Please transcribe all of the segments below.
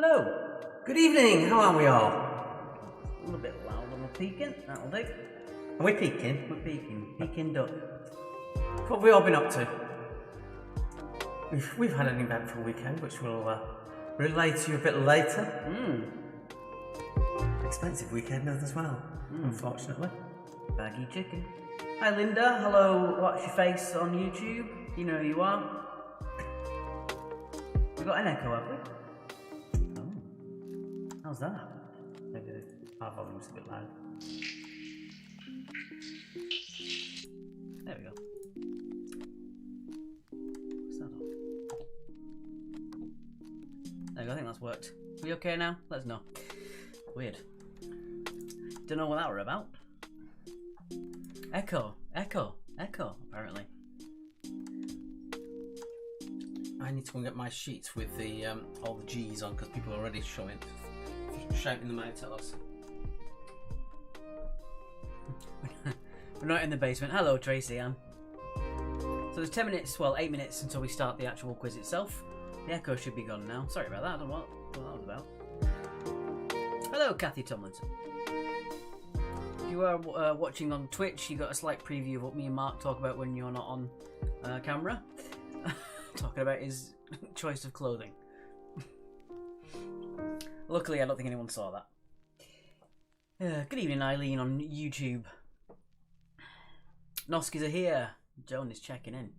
Hello, good evening, how are we all? A little bit loud on the peaking, that'll do. Are we peaking? We're peaking duck. What have we all been up to? We've had an eventful weekend, which we'll relay to you a bit later. Expensive weekend as well, unfortunately. Baggy chicken. Hi Linda, hello, watch your face on YouTube, you know who you are. We've got an echo, have we? How's that? Maybe our volume's a bit loud. There we go. What's that on? There we go, I think that's worked. Are we okay now? Let us know. Weird. Don't know what that were about. Echo, apparently. I need to go and get my sheets with the all the G's on because people are already shouting them out at us. We're not in the basement. Hello, Tracy Ann. So there's 10 minutes, well, 8 minutes until we start the actual quiz itself. The echo should be gone now. Sorry about that. I don't know what that was about. Hello, Kathy Tomlinson. If you are watching on Twitch, you got a slight preview of what me and Mark talk about when you're not on camera. Talking about his choice of clothing. Luckily, I don't think anyone saw that. Good evening, Eileen on YouTube. Noskis are here. Joan is checking in.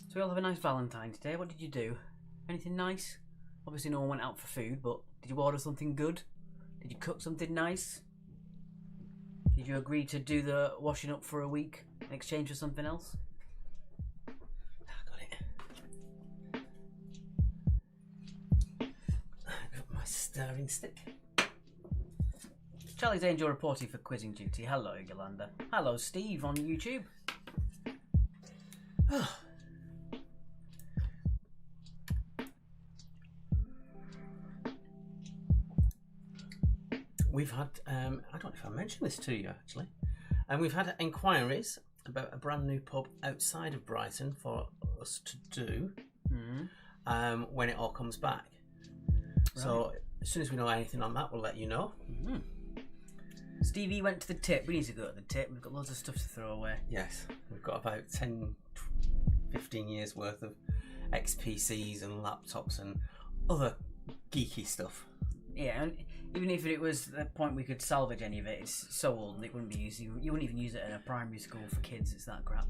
So we all have a nice Valentine's Day. What did you do? Anything nice? Obviously no one went out for food, but did you order something good? Did you cook something nice? Did you agree to do the washing up for a week in exchange for something else? Stirring stick. Charlie's Angel reporting for quizzing duty. Hello, Yolanda. Hello, Steve on YouTube. We've had, I don't know if I mentioned this to you actually, and we've had inquiries about a brand new pub outside of Brighton for us to do when it all comes back. Right. So as soon as we know anything on that, we'll let you know. Mm-hmm. Stevie went to the tip. We need to go to the tip. We've got loads of stuff to throw away. Yes, we've got about 10, 15 years worth of XPCs and laptops and other geeky stuff. Yeah, and even if it was the point we could salvage any of it, it's so old and it wouldn't be used. You wouldn't even use it in a primary school for kids. It's that crap.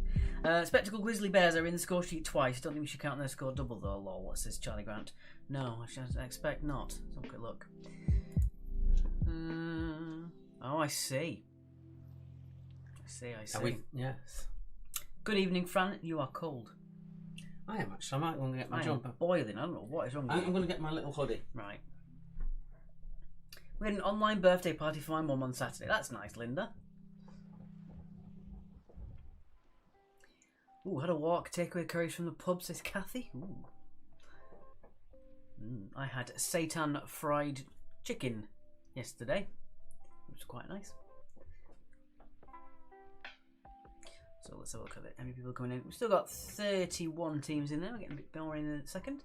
Spectacle Grizzly Bears are in the score sheet twice. Don't think we should count their score double though. Lol. What says Charlie Grant? No, I expect not. Let's have a quick look. Oh, I see. I see. Yes. Good evening, Fran. You are cold. I am actually. I might want to get my jumper. Boiling. I don't know what is wrong with you. I'm going to get my little hoodie. Right. We had an online birthday party for my mum on Saturday. That's nice, Linda. Ooh, had a walk, takeaway curries from the pub, says Kathy. Ooh. I had seitan fried chicken yesterday. It was quite nice. So let's have a look at it. How many people are coming in? We've still got 31 teams in there. We're getting a bit more in a second.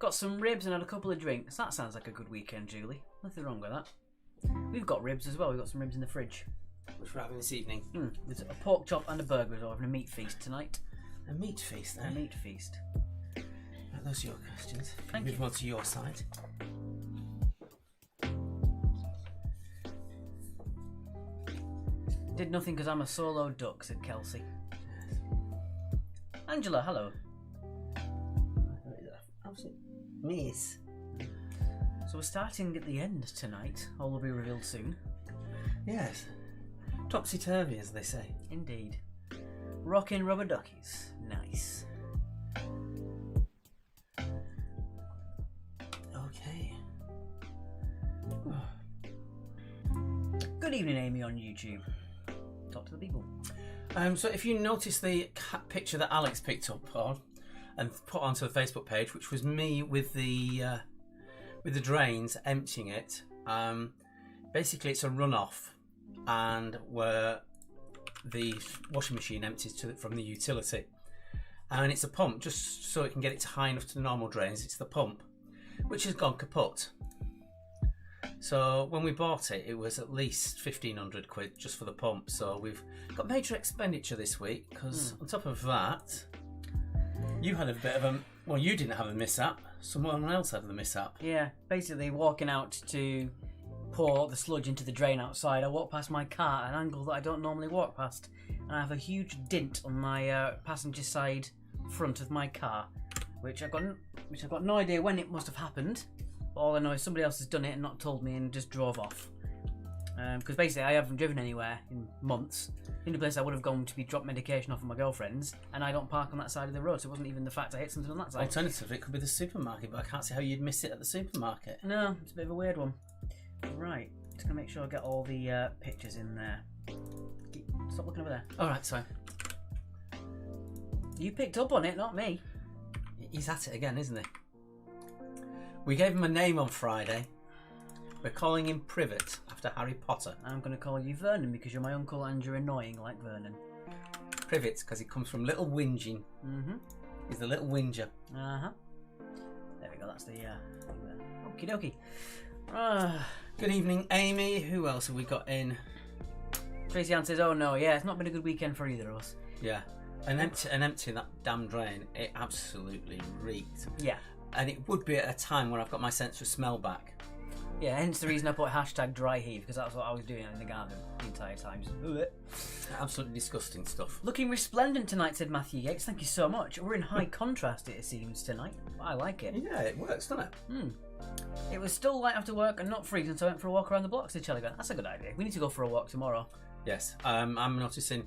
Got some ribs and had a couple of drinks. That sounds like a good weekend, Julie. Nothing wrong with that. We've got ribs as well. We've got some ribs in the fridge. Which we're having this evening. There's a pork chop and a burger as well. We're having a meat feast tonight. A meat feast, eh? A meat feast. Right, those are your questions. Thank you. Move on to your side. Did nothing because I'm a solo duck, said Kelsey. Yes. Angela, hello. Miss. So we're starting at the end tonight. All will be revealed soon. Yes. Topsy-turvy, as they say. Indeed. Rockin' rubber duckies. Nice. Okay. Good evening, Amy on YouTube. Talk to the people. So if you notice the picture that Alex picked up on and put onto the Facebook page, which was me with the drains emptying it, basically it's a runoff, and where the washing machine empties from the utility, and it's a pump just so it can get it high enough to the normal drains. It's the pump which has gone kaput. So when we bought it, it was at least 1,500 quid just for the pump. So we've got major expenditure this week because on top of that, you had a bit of a... Well, you didn't have a mishap. Someone else had the mishap. Yeah, basically walking out to pour the sludge into the drain outside, I walked past my car at an angle that I don't normally walk past, and I have a huge dint on my passenger side front of my car, which I've got no idea when it must have happened. All I know is somebody else has done it and not told me and just drove off. Because basically I haven't driven anywhere in months. The only place I would have gone to be drop medication off of my girlfriend's, and I don't park on that side of the road, so it wasn't even the fact I hit something on that side. Alternatively, it could be the supermarket, but I can't see how you'd miss it at the supermarket. No, it's a bit of a weird one. Right, just gonna make sure I get all the pictures in there. Stop looking over there. Alright, sorry. You picked up on it, not me. He's at it again, isn't he? We gave him a name on Friday. We're calling him Privet after Harry Potter. I'm going to call you Vernon because you're my uncle and you're annoying like Vernon. Privet because he comes from Little Whinging. He's the little whinger. There we go, that's the thing there. Okie dokie. Good evening, Amy. Who else have we got in? Tracy Ann says, oh no, yeah, it's not been a good weekend for either of us. Yeah. And emptying that damn drain, it absolutely reeked. Yeah. And it would be at a time when I've got my sense of smell back. Yeah, hence the reason I put hashtag dry heave, because that's what I was doing in the garden the entire time. Just, absolutely disgusting stuff. Looking resplendent tonight, said Matthew Yates. Thank you so much. We're in high contrast, it seems, tonight. I like it. Yeah, it works, doesn't it? It was still light after work and not freezing, so I went for a walk around the block, said Charlie Grant. That's a good idea. We need to go for a walk tomorrow. Yes, I'm noticing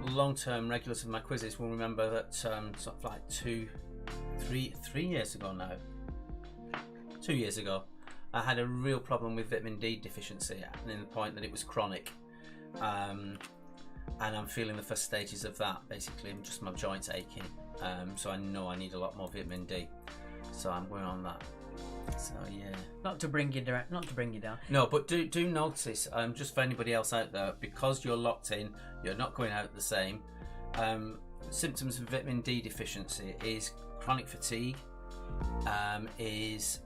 long-term regulars of my quizzes will remember that sort of like 3 years ago now, 2 years ago, I had a real problem with vitamin D deficiency, and in the point that it was chronic, and I'm feeling the first stages of that. Basically, just my joints aching, so I know I need a lot more vitamin D, so I'm going on that. So yeah. Not to bring you down. No, but do notice, just for anybody else out there, because you're locked in, you're not going out the same. Symptoms of vitamin D deficiency is chronic fatigue, is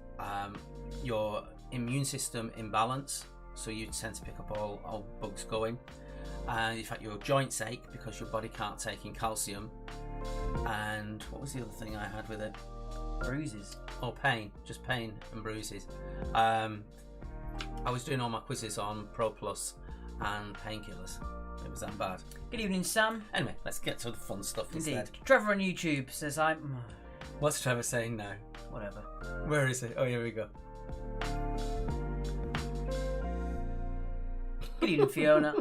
your immune system imbalance, so you tend to pick up all bugs going, and in fact your joints ache because your body can't take in calcium. And what was the other thing I had with it? Bruises. Oh, pain, just pain and bruises. I was doing all my quizzes on Pro Plus and painkillers. It was that bad. Good evening, Sam. Anyway, let's get to the fun stuff Indeed. instead. Trevor on YouTube says What's Trevor saying now? whatever. Where is it? Oh, here we go. Good evening, Fiona.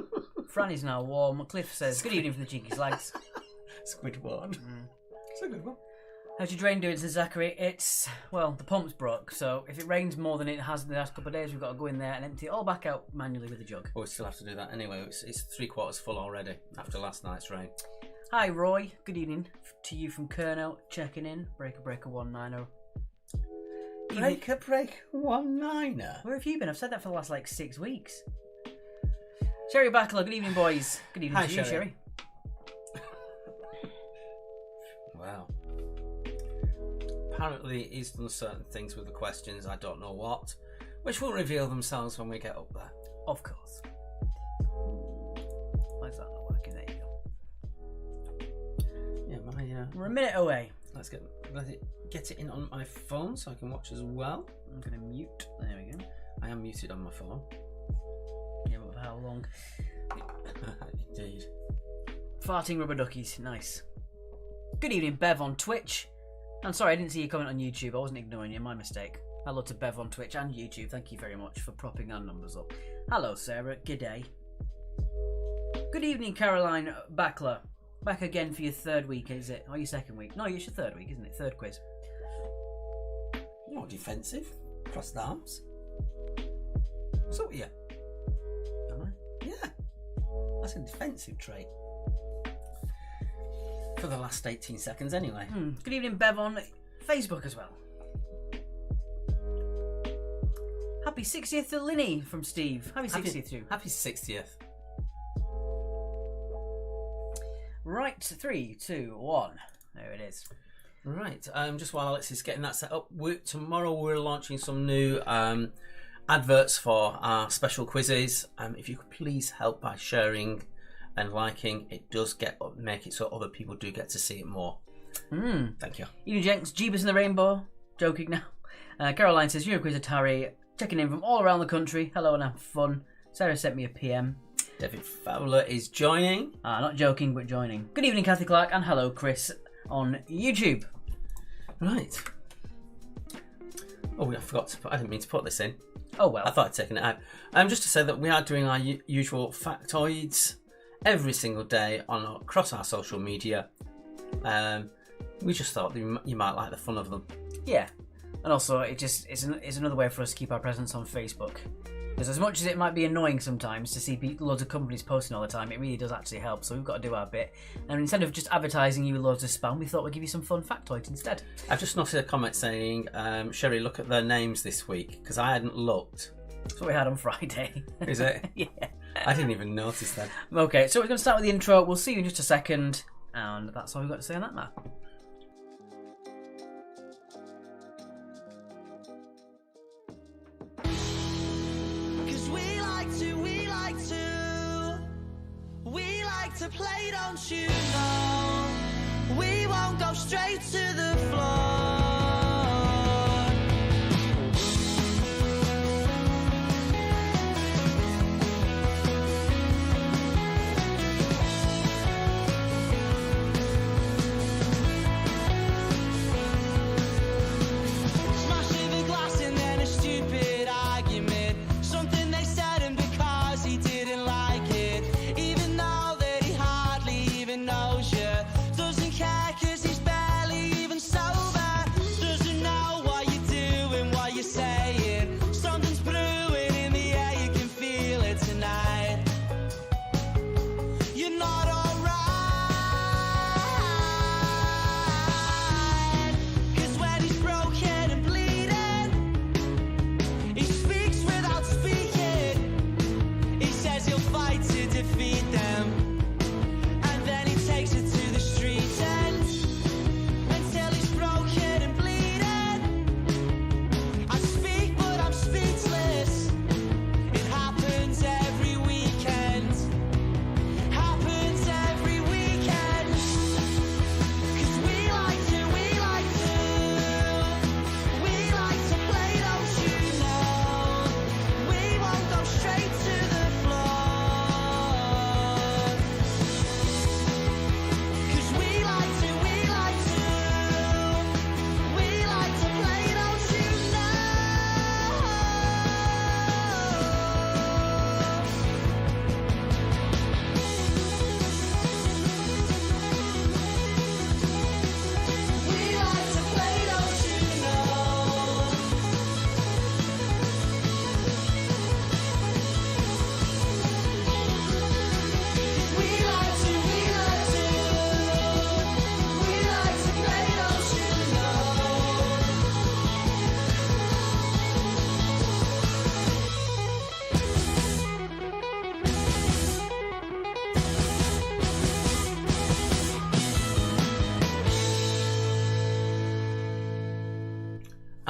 Fran is now warm. Cliff says, good evening from the cheeky slags. Squidward. It's a good one. How's your drain doing, says Zachary? It's, well, the pump's broke, so if it rains more than it has in the last couple of days, we've got to go in there and empty it all back out manually with a jug. Oh, we still have to do that anyway. It's 3/4 full already after last night's rain. Hi, Roy. Good evening to you from Kernow, checking in. Breaker 190. Break 1-9er. Where have you been? I've said that for the last, 6 weeks. Sherry Backler, good evening, boys. Good evening Hi, to you, Sherry. Sherry. Wow. Apparently he's done certain things with the questions, I don't know what, which will reveal themselves when we get up there. Of course. Why is that not working? There you go. Yeah, We're a minute away. let it get it in on my phone so I can watch as well. I'm going to mute. There we go. I am muted on my phone. Yeah, but for how long? Indeed. Farting rubber duckies. Nice. Good evening, Bev on Twitch. I'm sorry, I didn't see your comment on YouTube. I wasn't ignoring you. My mistake. Hello to Bev on Twitch and YouTube. Thank you very much for propping our numbers up. Hello, Sarah. G'day. Good evening, Caroline Backler. Back again for your third week, is it? Or your second week? No, it's your third week, isn't it? Third quiz. Not defensive. Crossed arms. So yeah. Am I? Yeah. That's a defensive trait. For the last 18 seconds anyway. Good evening, Bev on Facebook as well. Happy 60th to Linny from Steve. Happy 60th to you. Happy 60th. Right, 3, 2, 1. There it is. Right, just while Alex is getting that set up, tomorrow we're launching some new adverts for our special quizzes. If you could please help by sharing and liking, it does make it so other people do get to see it more. Thank you. Evening, Jenks. Jeebus in the Rainbow. Joking now. Caroline says, Quiz Atari. Checking in from all around the country. Hello and have fun. Sarah sent me a PM. David Fowler is joining. Not joking, but joining. Good evening, Kathy Clark, and hello, Chris, on YouTube. Right. Oh, I forgot I didn't mean to put this in. Oh, well. I thought I'd taken it out. Just to say that we are doing our usual factoids every single day across our social media. We just thought you might like the fun of them. Yeah. And also, it's another way for us to keep our presence on Facebook. Because as much as it might be annoying sometimes to see loads of companies posting all the time, it really does actually help. So we've got to do our bit. And instead of just advertising you with loads of spam, we thought we'd give you some fun factoids instead. I've just noticed a comment saying, Sherry, look at their names this week, because I hadn't looked. That's what we had on Friday. Is it? Yeah. I didn't even notice that. Okay, so we're going to start with the intro. We'll see you in just a second. And that's all we've got to say on that matter. To play, don't you know? We won't go straight to the floor. Smashing the glass and then a stupid argument. Something they said and because he didn't like it. Even though knows you, doesn't care cause he's barely even sober.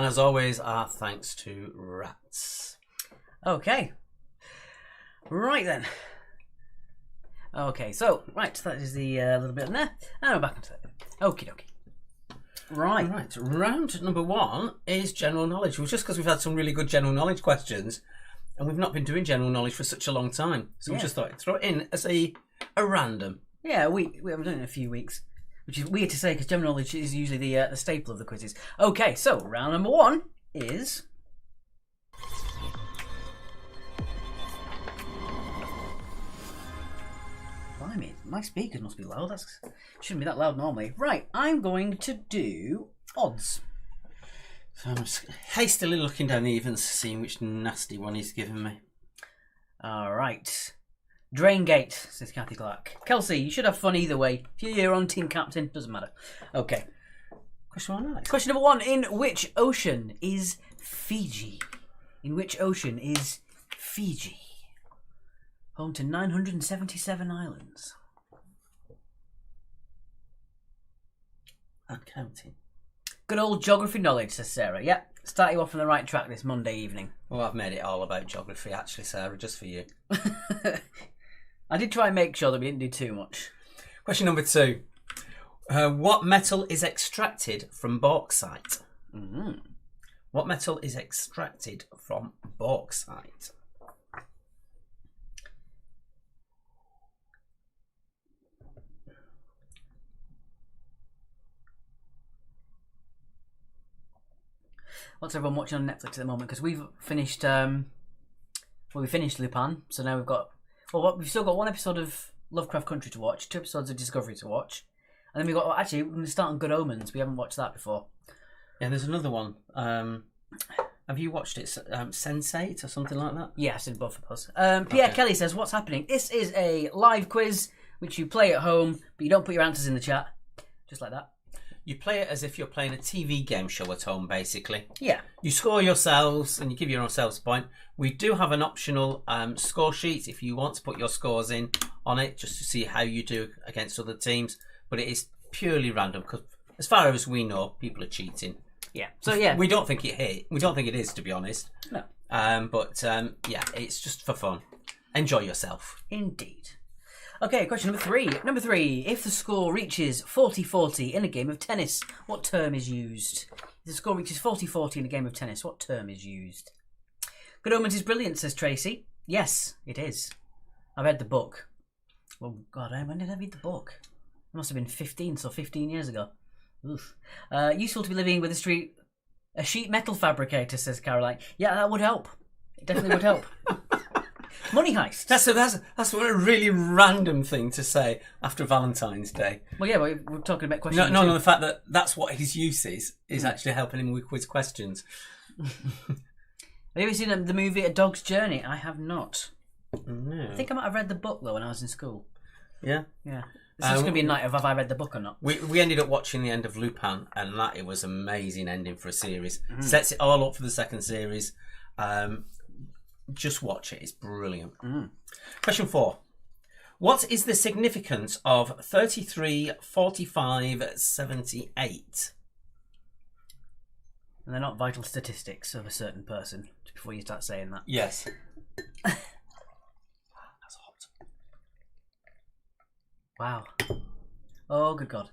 And as always, our thanks to Rats. Okay. Right then. Okay, so, right, that is the little bit in there. And we're back onto it. Okie dokie. Right. Right, round number 1 is general knowledge. Well, just because we've had some really good general knowledge questions, and we've not been doing general knowledge for such a long time. So we just thought I'd throw it in as a random. Yeah, we haven't done it in a few weeks. Which is weird to say because general knowledge is usually the staple of the quizzes. Okay, so round number 1 is... Blimey, my speakers must be loud. That shouldn't be that loud normally. Right, I'm going to do odds. So I'm just hastily looking down the evens, seeing which nasty one he's given me. All right. Draingate, says Kathy Clark. Kelsey, you should have fun either way. If you're your own team captain, doesn't matter. Okay. Question 1, Alex. Question number 1. In which ocean is Fiji? In which ocean is Fiji? Home to 977 islands. And counting. Good old geography knowledge, says Sarah. Yep, start you off on the right track this Monday evening. Well, I've made it all about geography, actually, Sarah, just for you. I did try and make sure that we didn't do too much. Question number 2. What metal is extracted from bauxite? Mm-hmm. What metal is extracted from bauxite? What's everyone watching on Netflix at the moment? Because we've finished, we finished Lupin, so now we've still got 1 episode of Lovecraft Country to watch, 2 episodes of Discovery to watch, and then we're going to start on Good Omens. We haven't watched that before. Yeah, there's another one. Have you watched it? Sense8 or something like that? Yeah, I've seen both of us. Pierre Kelly says, what's happening? This is a live quiz, which you play at home, but you don't put your answers in the chat. Just like that. You play it as if you're playing a TV game show at home, basically. Yeah. You score yourselves and you give yourselves a point. We do have an optional score sheet if you want to put your scores in on it, just to see how you do against other teams. But it is purely random because, as far as we know, people are cheating. Yeah. So yeah, we don't think we don't think it is, to be honest. No. Yeah, it's just for fun. Enjoy yourself. Indeed. Okay, question number 3. Number 3. If the score reaches 40-40 in a game of tennis, what term is used? If the score reaches 40-40 in a game of tennis, what term is used? Good Omens is brilliant, says Tracy. Yes, it is. I read the book. Oh, God, when did I read the book? It must have been 15 years ago. Oof. Useful to be living with a sheet metal fabricator, says Caroline. Yeah, that would help. It definitely would help. Money heist. That's a really random thing to say after Valentine's Day. Well, yeah, we're talking about questions. No, the fact that that's what his use is actually helping him with quiz questions. Have you ever seen the movie A Dog's Journey? I have not. No. I think I might have read the book though when I was in school. Yeah. Yeah. This is going to be a night of have I read the book or not. We ended up watching the end of Lupin, and it was an amazing ending for a series. Sets it all up for the second series. Just watch it; it's brilliant. Question 4: What is the significance of 33, 45, 78? And they're not vital statistics of a certain person. Before you start saying that. Yes. That's hot. Wow. Oh, good God.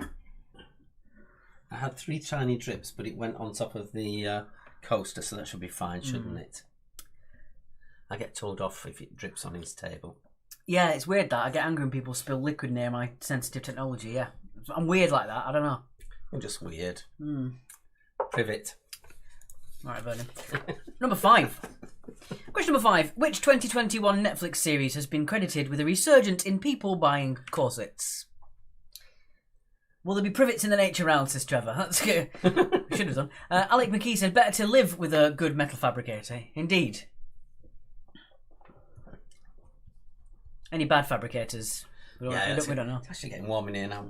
I had 3 tiny drips, but it went on top of the coaster, so that should be fine, shouldn't it? I get told off if it drips on his table. Yeah, it's weird that. I get angry when people spill liquid near my sensitive technology, yeah. I'm weird like that, I don't know. I'm just weird. Privet. Alright, Vernon. Number 5. Question number 5. Which 2021 Netflix series has been credited with a resurgence in people buying corsets? Will there be privets in the nature round, says Trevor. That's good. Should have done. Alec McKee said, better to live with a good metal fabricator. Indeed. Any bad fabricators? We don't know. It's actually getting warm in here now.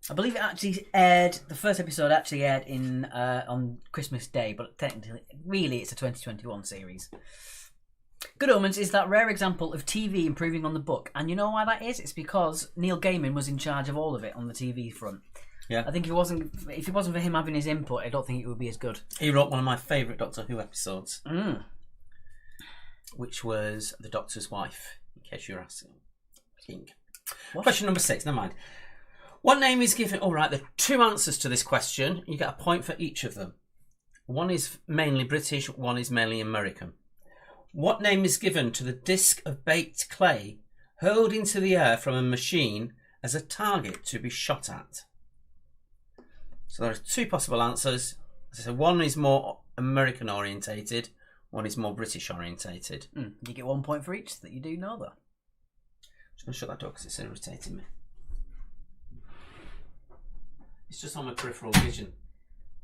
I believe it actually aired. The first episode actually aired in on Christmas Day, but technically, really, it's a 2021 series. Good Omens is that rare example of TV improving on the book, and you know why that is? It's because Neil Gaiman was in charge of all of it on the TV front. Yeah. I think if it wasn't for him having his input, I don't think it would be as good. He wrote one of my favourite Doctor Who episodes, Mm. which was The Doctor's Wife, in case you're asking. What? Question number 6, never mind. What name is given... All right, there are 2 answers to this question. You get a point for each of them. One is mainly British, one is mainly American. What name is given to the disc of baked clay hurled into the air from a machine as a target to be shot at? So there are 2 possible answers. So one is more American orientated, one is more British orientated. You get 1 point for each that you do know, though. I'm just going to shut that door because it's irritating me. It's just on my peripheral vision.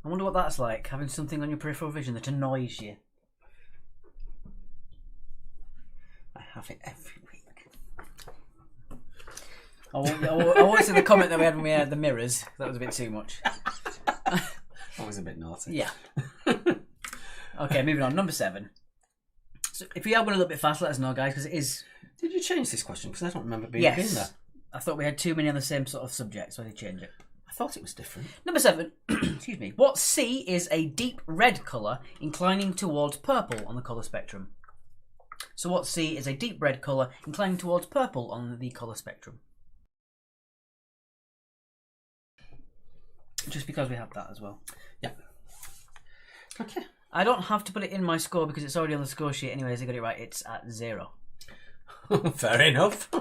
I wonder what that's like, having something on your peripheral vision that annoys you. I have it every week. I always see the comment that we had when we had the mirrors. That was a bit too much. That was a bit naughty. Yeah. Okay, moving on. Number 7. So if we have one a little bit fast, let us know, guys, because it is... Did you change this question? Because I don't remember being Yes. in there. I thought we had too many on the same sort of subject, so I did change it. I thought it was different. Number 7. Excuse me. What C is a deep red colour inclining towards purple on the colour spectrum? So what C is a deep red colour inclining towards purple on the colour spectrum? Just because we have that as well. Yeah. Okay. I don't have to put it in my score because it's already on the score sheet anyways. I got it right. It's at 0. Fair enough.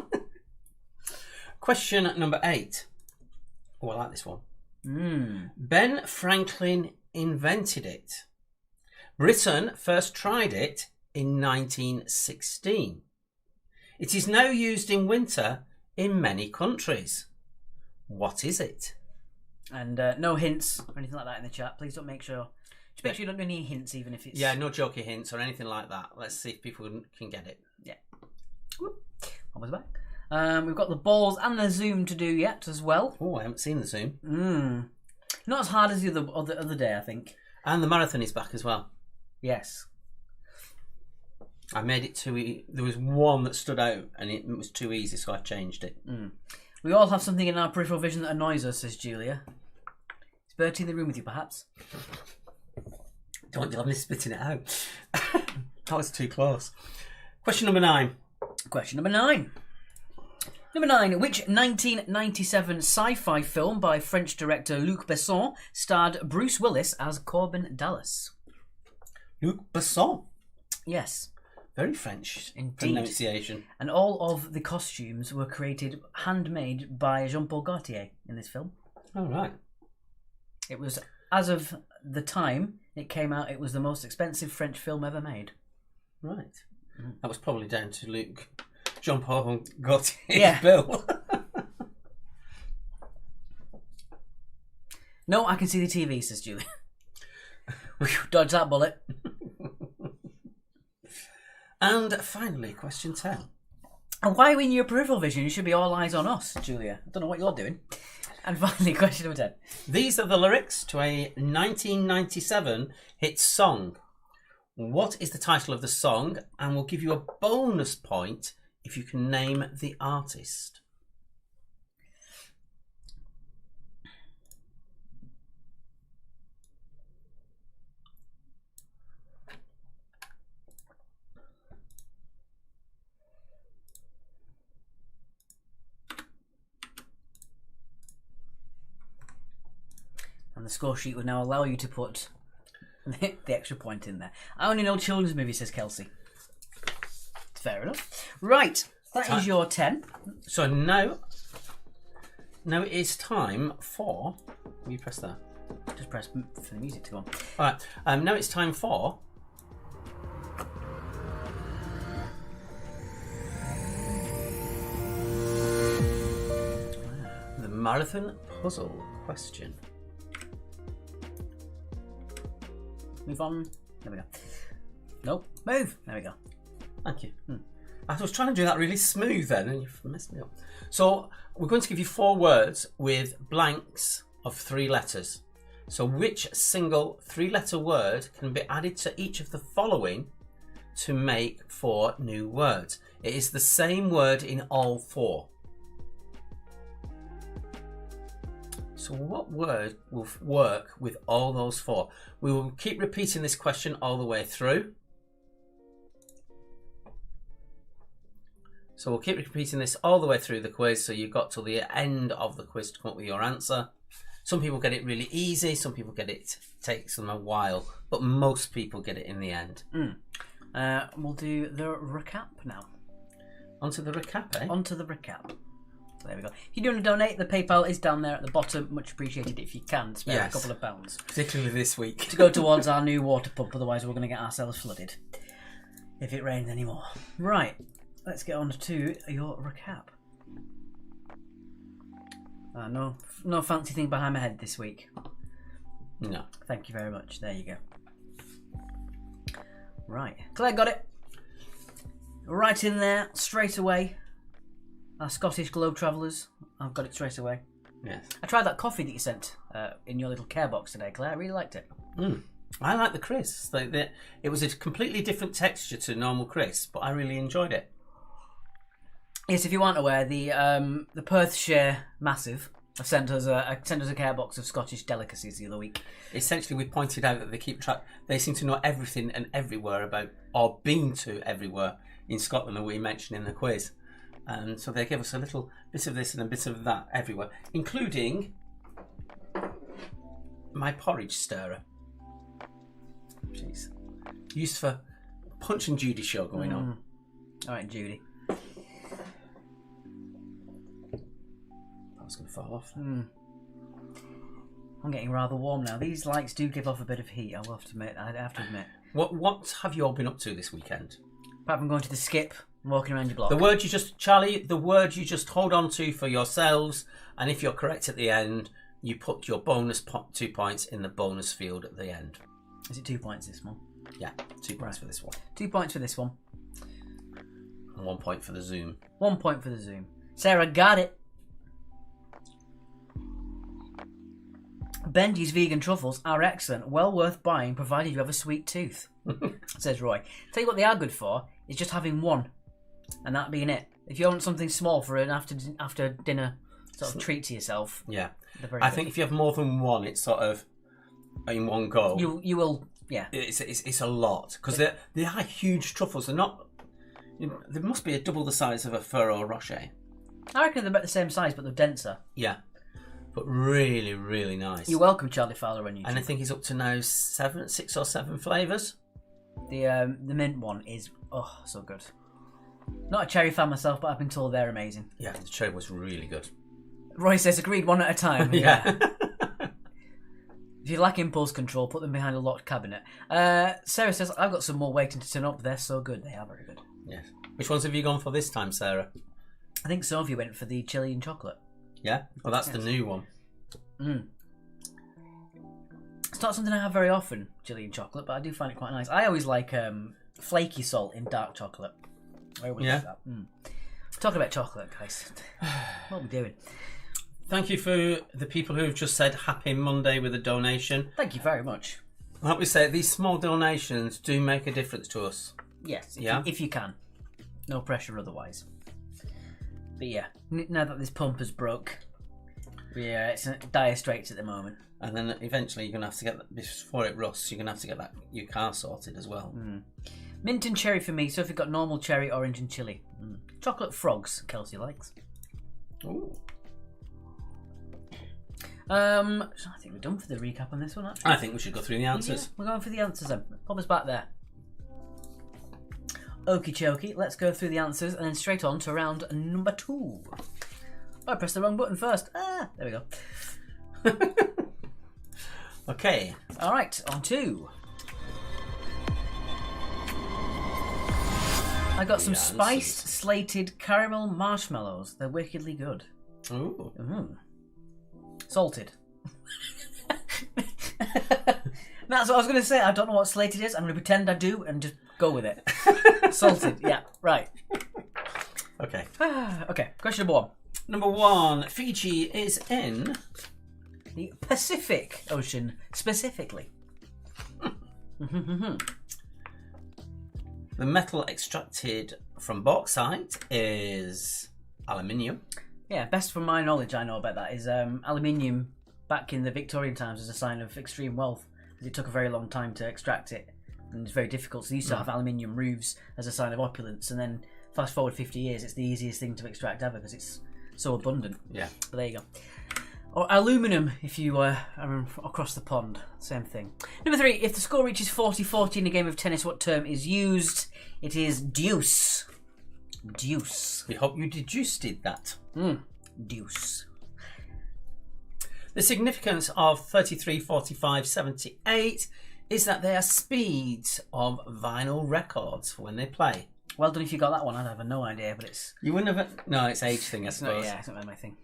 Question number 8. Oh, I like this one. Ben Franklin invented it. Britain first tried it in 1916. It is now used in winter in many countries. What is it? And no hints or anything like that in the chat. Please don't make sure. Just make sure you don't do any hints, even if it's... Yeah, no jokey hints or anything like that. Let's see if people can get it. Yeah. Whoop. Almost back. We've got the balls and the zoom to do yet as well. Oh, I haven't seen the Zoom. Not as hard as the other day, I think. And the marathon is back as well. Yes. I made it too easy. There was one that stood out and it was too easy, so I changed it. We all have something in our peripheral vision that annoys us, says Julia. Is Bertie in the room with you, perhaps? Don't let me spitting it out. That was too close. Question number 9. Question number 9. Number 9. Which 1997 sci-fi film by French director Luc Besson starred Bruce Willis as Corbin Dallas? Luc Besson. Yes. Very French Indeed. pronunciation. And all of the costumes were created, handmade by Jean-Paul Gaultier in this film. All right. It was, as of the time it came out, it was the most expensive French film ever made. Right. That was probably down to Luc Jean-Paul Gaultier's Yeah. bill. No, I can see the TV, says Julie. Dodge that bullet. And finally, question 10. And why are we in your peripheral vision? You should be all eyes on us, Julia. I don't know what you're doing. And finally, question number 10. These are the lyrics to a 1997 hit song. What is the title of the song? And we'll give you a bonus point if you can name the artist. And the score sheet would now allow you to put the extra point in there. I only know children's movies, says Kelsey. Fair enough. Right, that is your 10. So now it is time for... Will you press that? Just press for the music to go on. All right. Now it's time for... the marathon puzzle question. Move on. There we go. Nope. Move. There we go. Thank you. I was trying to do that really smooth then, and you've messed me up. So we're going to give you 4 words with blanks of 3 letters. So which single 3-letter word can be added to each of the following to make 4 new words? It is the same word in all 4. So what word will work with all those 4? We will keep repeating this question all the way through. So we'll keep repeating this all the way through the quiz, so you've got till the end of the quiz to come up with your answer. Some people get it really easy, some people get it takes them a while, but most people get it in the end. We'll do the recap now. Onto the recap, eh? Onto the recap. There we go. If you do want to donate, the PayPal is down there at the bottom. Much appreciated if you can spare Yes. a couple of pounds Particularly this week. to go towards our new water pump. Otherwise, we're going to get ourselves flooded if it rains anymore. Right, let's get on to your recap. No fancy thing behind my head this week. No. Thank you very much. There you go. Right, Claire got it. Right in there, straight away. Our Scottish Globe Travellers. I've got it straight away. Yes. I tried that coffee that you sent in your little care box today, Claire. I really liked it. I like the crisps. It was a completely different texture to normal crisps, but I really enjoyed it. Yes, if you aren't aware, the Perthshire Massive have sent us a care box of Scottish delicacies the other week. Essentially, we pointed out that they keep track. They seem to know everything and everywhere about, or been to everywhere in Scotland that we mentioned in the quiz. And so they give us a little bit of this and a bit of that everywhere, including my porridge stirrer. Jeez. Used for Punch and Judy show going on. All right, Judy. That was going to fall off. I'm getting rather warm now. These lights do give off a bit of heat, I will have to admit. I have to admit. What have you all been up to this weekend? Apart from going to the skip and walking around your block. The word you just hold on to for yourselves, and if you're correct at the end, you put your bonus 2 points in the bonus field at the end. Is it 2 points this one? Yeah, 2 points for this one. 2 points for this one. And 1 point for the Zoom. 1 point for the Zoom. Sarah got it. Benji's vegan truffles are excellent, well worth buying, provided you have a sweet tooth, says Roy. Tell you what they are good for is just having one, and that being it. If you want something small for an after dinner sort of treat to yourself, Yeah, very I good. think if you have more than one, it's sort of in one go. You will, yeah. It's a lot because they are huge truffles. They're not. They must be double the size of a Ferrero Rocher. I reckon they're about the same size, but they're denser. Yeah, but really, really nice. You're welcome, Charlie Fowler, on YouTube. And I think he's up to now 6 or 7 flavours. The mint one is so good. Not a cherry fan myself, but I've been told they're amazing. Yeah, the cherry was really good. Roy says, agreed, one at a time. Yeah. If you lack impulse control, put them behind a locked cabinet. Sarah says, I've got some more waiting to turn up. They're so good. They are very good. Yes. Which ones have you gone for this time, Sarah? I think Sophie went for the chili and chocolate. Yeah? Well, that's the new one. It's not something I have very often, chili and chocolate, but I do find it quite nice. I always like flaky salt in dark chocolate. I always like that. Talking about chocolate, guys. What are we doing? Thank you for the people who have just said Happy Monday with a donation. Thank you very much. Like we say, these small donations do make a difference to us. Yes, Yeah? if you can. No pressure otherwise. But yeah, now that this pump has broke, it's in dire straits at the moment. And then eventually you're going to have to get that, before it rusts, you're going to have to get your car sorted as well. Mint and cherry for me, so if you've got normal cherry, orange and chili. Chocolate frogs, Kelsey likes. Ooh. I think we're done for the recap on this one, actually. I think we should go through the answers. Yeah, we're going for the answers then. Pop us back there. Okie chokie, let's go through the answers and then straight on to round number 2. Oh, I pressed the wrong button first. There we go. Okay. Alright, on 2. I got some spiced, slated caramel marshmallows. They're wickedly good. Ooh. Salted. That's what I was going to say. I don't know what slated is. I'm going to pretend I do and just go with it. Salted, yeah, right. Okay. Okay, question number 1. Number 1. Fiji is in The Pacific Ocean, specifically. The metal extracted from bauxite is aluminium. Yeah, best from my knowledge I know about that is aluminium back in the Victorian times as a sign of extreme wealth, because it took a very long time to extract it, and it's very difficult. So they used to have aluminium roofs as a sign of opulence, and then fast forward 50 years, it's the easiest thing to extract ever because it's so abundant. Yeah. But there you go. Or aluminium, if you are across the pond, same thing. Number 3, if the score reaches 40-40 in a game of tennis, what term is used? It is deuce. Deuce. We hope you deduced that. Deuce. The significance of 33, 45, 78 is that they are speeds of vinyl records for when they play. Well done if you got that one. I'd have no idea, but it's... You wouldn't have... No, it's age thing, I It's suppose. not really my thing.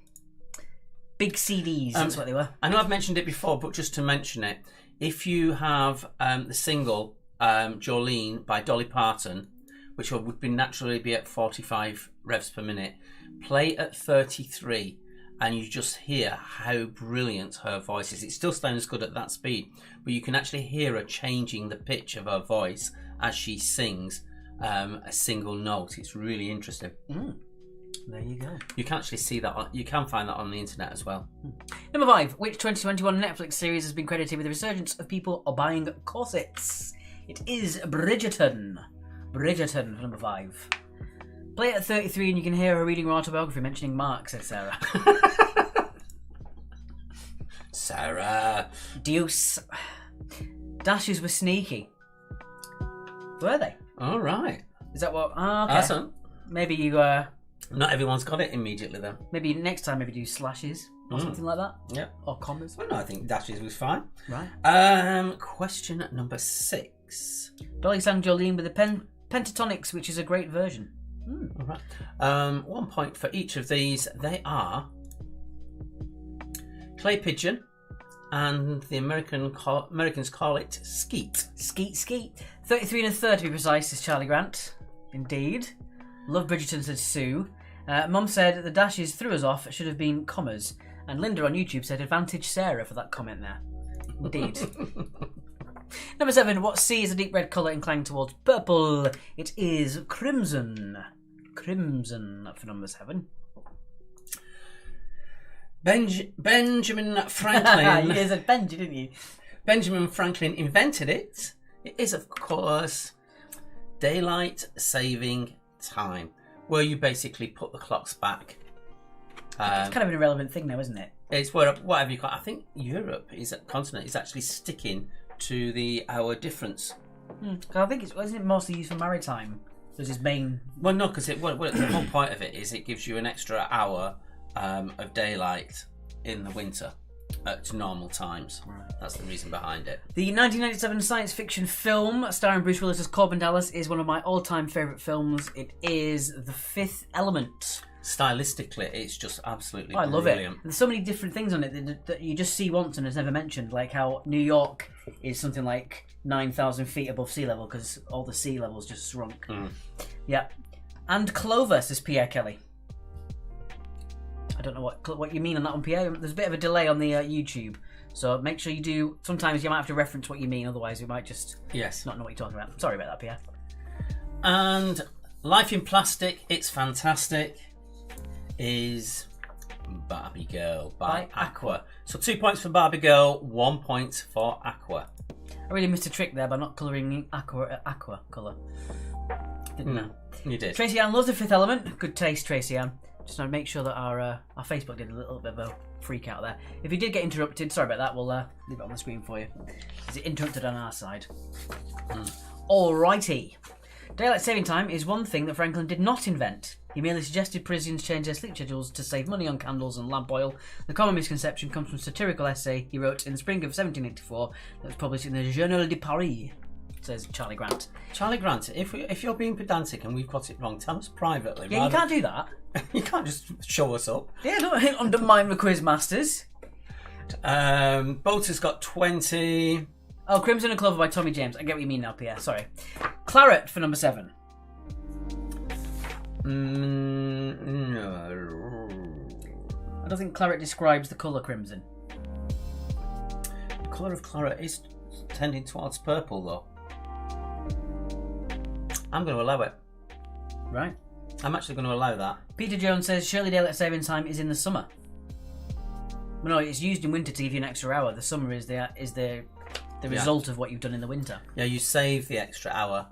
Big CDs, that's what they were. I know I've mentioned it before, but just to mention it, if you have the single Jolene by Dolly Parton, which would naturally be at 45 revs per minute, play at 33, and you just hear how brilliant her voice is. It still sounds good at that speed, but you can actually hear her changing the pitch of her voice as she sings a single note. It's really interesting. There you go. You can actually see that. You can find that on the internet as well. Number 5. Which 2021 Netflix series has been credited with the resurgence of people buying corsets? It is Bridgerton. Bridgerton for number 5. Play it at 33 and you can hear her reading her autobiography mentioning Mark, says Sarah. Sarah. Deuce. Dashes were sneaky. Were they? All right. Is that what... Ah, okay. Awesome. Maybe you... Not everyone's got it immediately though. Maybe next time do slashes or something like that. Yeah. Or commas. Well, no, I think dashes was fine. Right. Question number 6. Dolly sang Jolene with the Pentatonics, which is a great version. All right. 1 point for each of these. They are clay pigeon, and the Americans call it skeet. Skeet, skeet. 33 and a third to be precise, is Charlie Grant. Indeed. Love Bridgerton, said Sue. Mum said the dashes threw us off, should have been commas. And Linda on YouTube said advantage Sarah for that comment there. Indeed. Number 7. What sea is a deep red colour inclined towards purple? It is crimson. Crimson for number 7. Benjamin Franklin. You said Benji, didn't you? Benjamin Franklin invented it. It is, of course, daylight saving time, where you basically put the clocks back. It's kind of an irrelevant thing now, isn't it? It's whatever you call. I think Europe is a continent is actually sticking to the hour difference. I think isn't it mostly used for maritime? There's his main... Well, no, because the whole point of it is it gives you an extra hour of daylight in the winter to normal times. Right. That's the reason behind it. The 1997 science fiction film starring Bruce Willis as Corbin Dallas is one of my all-time favourite films. It is The Fifth Element. Stylistically, it's just absolutely I love brilliant. it. There's so many different things on it that you just see once and is never mentioned, like how New York is something like 9,000 feet above sea level because all the sea levels just shrunk. Yeah. And Clover, says Pierre Kelly. I don't know what you mean on that one, Pierre. There's a bit of a delay on the YouTube, so make sure you do. Sometimes you might have to reference what you mean, otherwise we might just not know what you're talking about. Sorry about that, Pierre. And Life in Plastic, It's Fantastic, is Barbie Girl by Aqua. So 2 points for Barbie Girl, 1 point for Aqua. I really missed a trick there by not colouring aqua colour. Didn't I? You did. Tracy Ann loves The Fifth Element. Good taste, Tracy Ann. Just want to make sure that our Facebook did a little bit of a freak out there. If you did get interrupted, sorry about that. We'll leave it on the screen for you. Is it interrupted on our side? Alrighty. Daylight saving time is one thing that Franklin did not invent. He merely suggested Parisians change their sleep schedules to save money on candles and lamp oil. The common misconception comes from a satirical essay he wrote in the spring of 1784 that was published in the Journal de Paris, says Charlie Grant. Charlie Grant, if you're being pedantic and we've got it wrong, tell us privately. Yeah, you can't do that. You can't just show us up. Yeah, don't undermine the quiz masters. Boater's got 20. Oh, Crimson and Clover by Tommy James. I get what you mean now, Pierre. Sorry. Claret for number 7. No. I don't think claret describes the colour crimson. The colour of claret is tending towards purple, though. I'm going to allow it. Right. I'm actually going to allow that. Peter Jones says Shirley Daylight Saving Time is in the summer. No, it's used in winter to give you an extra hour. The summer is the result of what you've done in the winter. Yeah, you save the extra hour.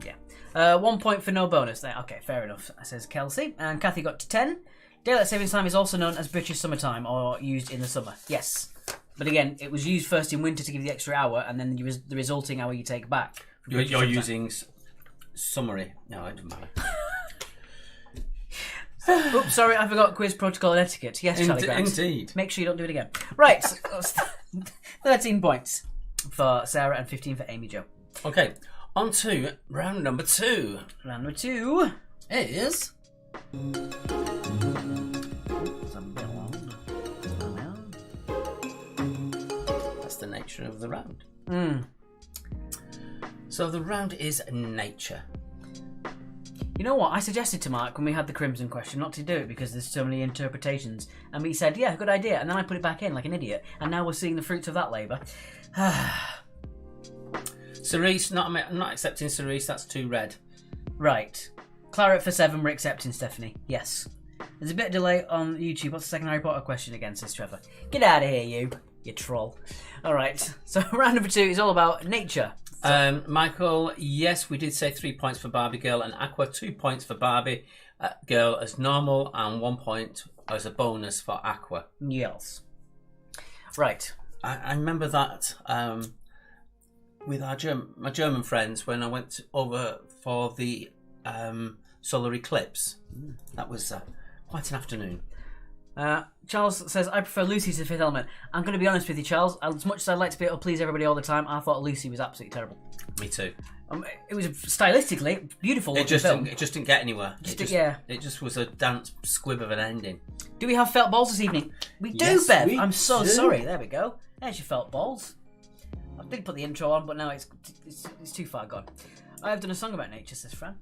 Yeah. 1 point for no bonus there. Okay, fair enough, says Kelsey. And Kathy got to 10. Daylight savings time is also known as British summertime, or used in the summer. Yes. But again, it was used first in winter to give you the extra hour, and then the resulting hour you take back. You're using summary. No, it doesn't matter. Oops, sorry, I forgot quiz protocol and etiquette. Yes, Charlie Grimes. Indeed. Make sure you don't do it again. Right. 13 points for Sarah and 15 for Amy Jo. Okay, on to round number 2. Round number 2 is... That's the nature of the round. So the round is nature. You know what? I suggested to Mark when we had the Crimson question not to do it because there's so many interpretations. And he said, yeah, good idea. And then I put it back in like an idiot. And now we're seeing the fruits of that labour. Cerise, I'm not accepting Cerise. That's too red. Right. Claret for 7, we're accepting Stephanie. Yes. There's a bit of delay on YouTube. What's the second Harry Potter question again, says Trevor. Get out of here, you troll. All right. So round number 2 is all about nature. Michael, yes, we did say 3 points for Barbie Girl and Aqua, 2 points for Barbie Girl as normal, and 1 point as a bonus for Aqua. Yes. Right. I remember that with my German friends when I went over for the solar eclipse. That was quite an afternoon. Charles says, I prefer Lucy to Fifth Element. I'm going to be honest with you, Charles. As much as I'd like to be able to please everybody all the time, I thought Lucy was absolutely terrible. Me too. It was stylistically beautiful. It just didn't get anywhere. Yeah. It just was a dance squib of an ending. Do we have felt balls this evening? We do, Yes, Bev. we I'm so do. sorry. There we go. There's your felt balls. I did put the intro on, but now it's too far gone. I've done a song about nature, says Fran.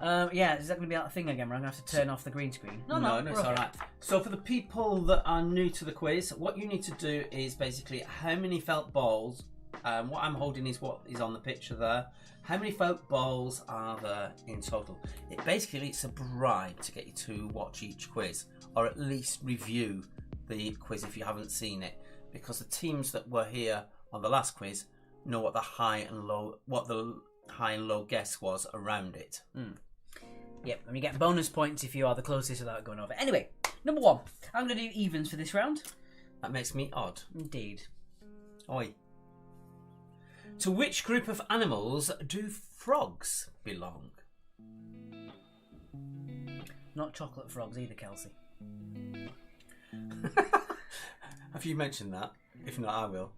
Yeah, is that going to be that thing again where I'm going to have to turn off the green screen? No, it's alright. So for the people that are new to the quiz, what you need to do is basically how many felt balls, what I'm holding is what is on the picture there, how many felt balls are there in total? It's a bribe to get you to watch each quiz, or at least review the quiz if you haven't seen it, because the teams that were here on the last quiz know what the high and low guess was around it. Yep, and you get bonus points if you are the closest without going over. Anyway, number 1. I'm going to do evens for this round. That makes me odd. Indeed. Oi. To which group of animals do frogs belong? Not chocolate frogs either, Kelsey. Have you mentioned that? If not, I will.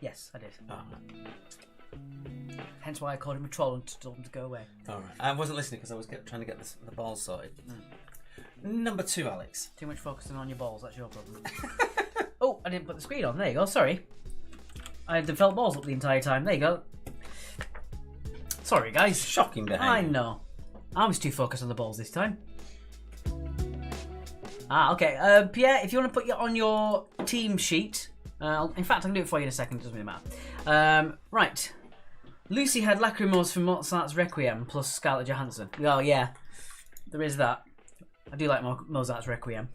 Yes, I did. Oh. Hence why I called him a troll and told him to go away. All right. I wasn't listening because I was trying to get the balls sorted. Number 2, Alex. Too much focusing on your balls, that's your problem. Oh, I didn't put the screen on. There you go, sorry. I had the felt balls up the entire time. There you go. Sorry, guys. Shocking behaviour. I know. I was too focused on the balls this time. Okay. Pierre, if you want to put on your team sheet... in fact, I can do it for you in a second. It doesn't really matter. Right. Lucy had Lacrimose from Mozart's Requiem plus Scarlett Johansson. Oh, yeah. There is that. I do like Mozart's Requiem.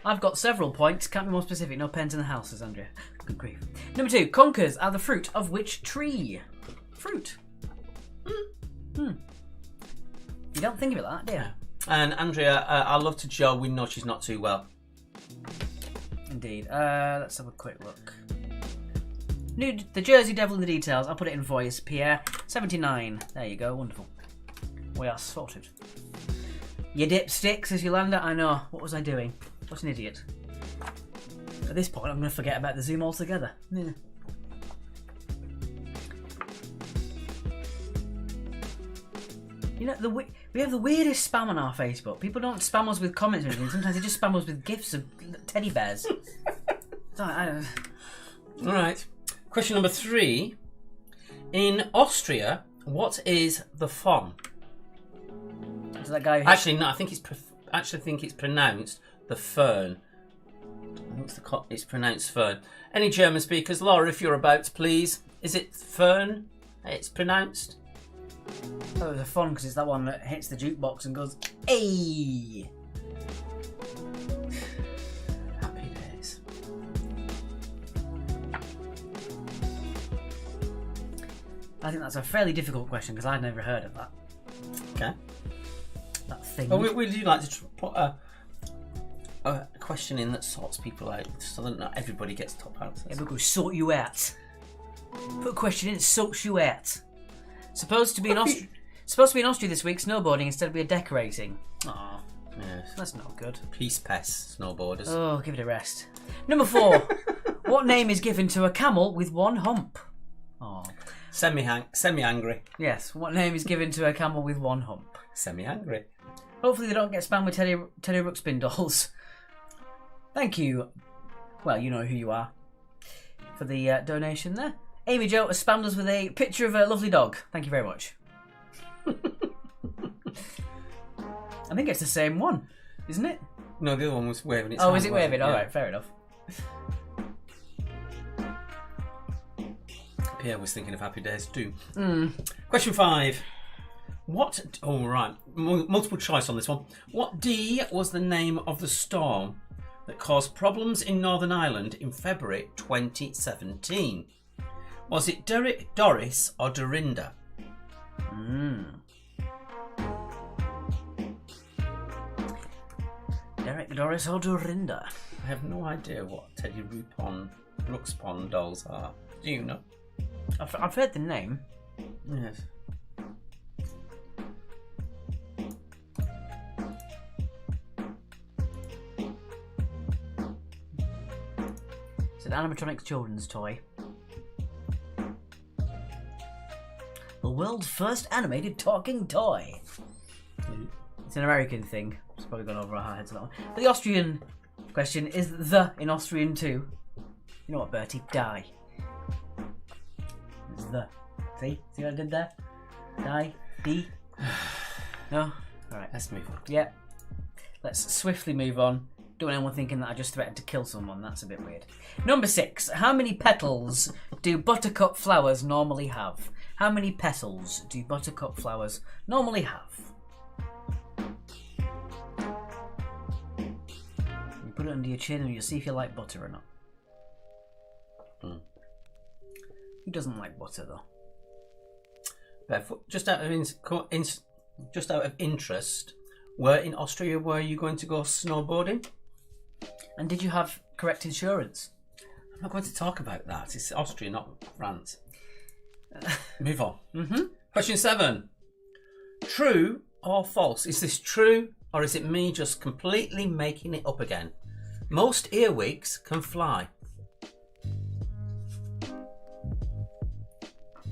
I've got several points. Can't be more specific. No pens in the house, says Andrea. Good grief. Number 2. Conkers are the fruit of which tree? Fruit. You don't think of it like that, do you? And Andrea, our love to Jo, we know she's not too well. Indeed. Let's have a quick look. The Jersey Devil in the details. I'll put it in for you, Pierre. 79. There you go. Wonderful. We are sorted. You dipstick, says Yolanda. I know. What was I doing? What an idiot. At this point, I'm going to forget about the Zoom altogether. Yeah. You know, we have the weirdest spam on our Facebook. People don't spam us with comments or anything. Sometimes they just spam us with gifs of teddy bears. I don't... All right. Question number 3. In Austria, what is the fawn? Is that guy? Actually, no. I think it's pronounced the fern. I think it's pronounced fern. Any German speakers, Laura, if you're about, please. Is it fern? It's pronounced. Oh, it was a fun because it's that one that hits the jukebox and goes, "Hey!" I think that's a fairly difficult question because I'd never heard of that. Okay. That thing. Well, we do like to put a question in that sorts people out so that not everybody gets top answers. Yeah, but go sort you out. Put a question in, it sorts you out. Supposed to be in Austria this week, snowboarding instead of be a decorating. Aw, Yes. that's not good. Peace pest snowboarders. Oh, give it a rest. Number 4. What name is given to a camel with one hump? Oh, Semi-angry. yes. What name is given to a camel with one hump? Semi-angry. Hopefully they don't get spammed with Teddy Ruxpin dolls. Thank you. Well, you know who you are. For the donation there. Amy Jo has spammed us with a picture of a lovely dog. Thank you very much. I think it's the same one, isn't it? No, the other one was waving its Oh, hand, is it wasn't waving? Yeah. Alright, fair enough. Pierre was thinking of Happy Days too. Question 5. What? Oh, right. Multiple choice on this one. What D was the name of the storm that caused problems in Northern Ireland in February 2017? Was it Derek, Doris, or Dorinda? Derek, Doris, or Dorinda? I have no idea what Teddy Ruxpin dolls are. Do you know? I've heard the name. Yes. It's an animatronic children's toy. The world's first animated talking toy. It's an American thing. It's probably gone over our heads a lot. But the Austrian question is the in Austrian too. You know what, Bertie? Die. It's the. See what I did there? Die. D. No? Alright. Let's move on. Yeah. Let's swiftly move on. Don't want anyone thinking that I just threatened to kill someone. That's a bit weird. Number 6. How many petals do buttercup flowers normally have? How many petals do buttercup flowers normally have? You put it under your chin and you'll see if you like butter or not. Who doesn't like butter though? Bev, just out of interest, where in Austria were you going to go snowboarding? And did you have correct insurance? I'm not going to talk about that. It's Austria, not France. Move on. Question 7. True or false? Is this true or is it me just completely making it up again? Most earwigs can fly.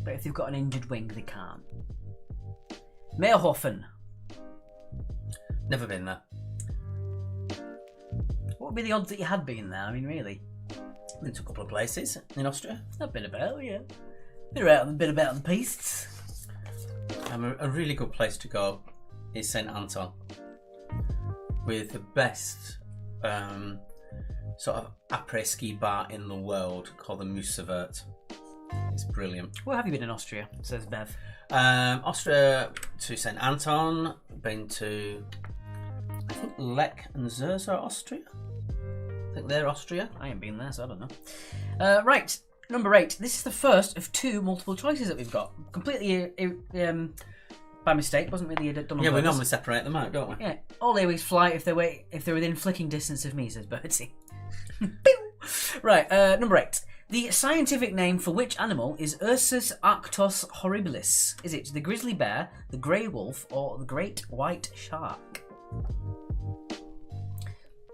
But if they've got an injured wing, they can't. Meerhofen. Never been there. What would be the odds that you had been there? I mean, really. Been to a couple of places in Austria. I've been about, yeah. Been about the pistes. A really good place to go is St Anton, with the best sort of après-ski bar in the world called the Musevert. It's brilliant. Where have you been in Austria? Says Bev. Austria to St Anton. Been to, I think, Lech and Zers are Austria. I think they're Austria. I ain't been there, so I don't know. Right, number 8. This is the first of 2 multiple choices that we've got. Completely by mistake. Wasn't really done on Yeah, we purpose. normally separate them out, don't we? Yeah, all earwigs fly if they're within flicking distance of me, says Bertie. Pew! Right, number 8. The scientific name for which animal is Ursus arctos horribilis? Is it the grizzly bear, the grey wolf, or the great white shark?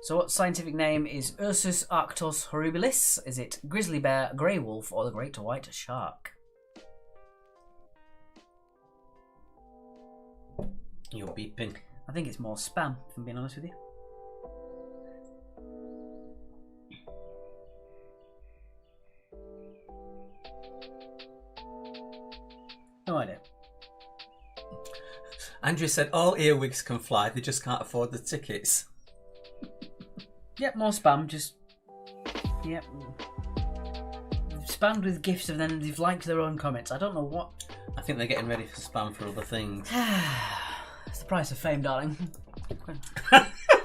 So what scientific name is Ursus arctos horribilis? Is it grizzly bear, grey wolf, or the great white shark? You're beeping. I think it's more spam, if I'm being honest with you. No idea. Andrew said all earwigs can fly, they just can't afford the tickets. Yep, more spam, just... Yep. Spammed with gifs and then they've liked their own comments. I don't know what... I think they're getting ready for spam for other things. It's the price of fame, darling.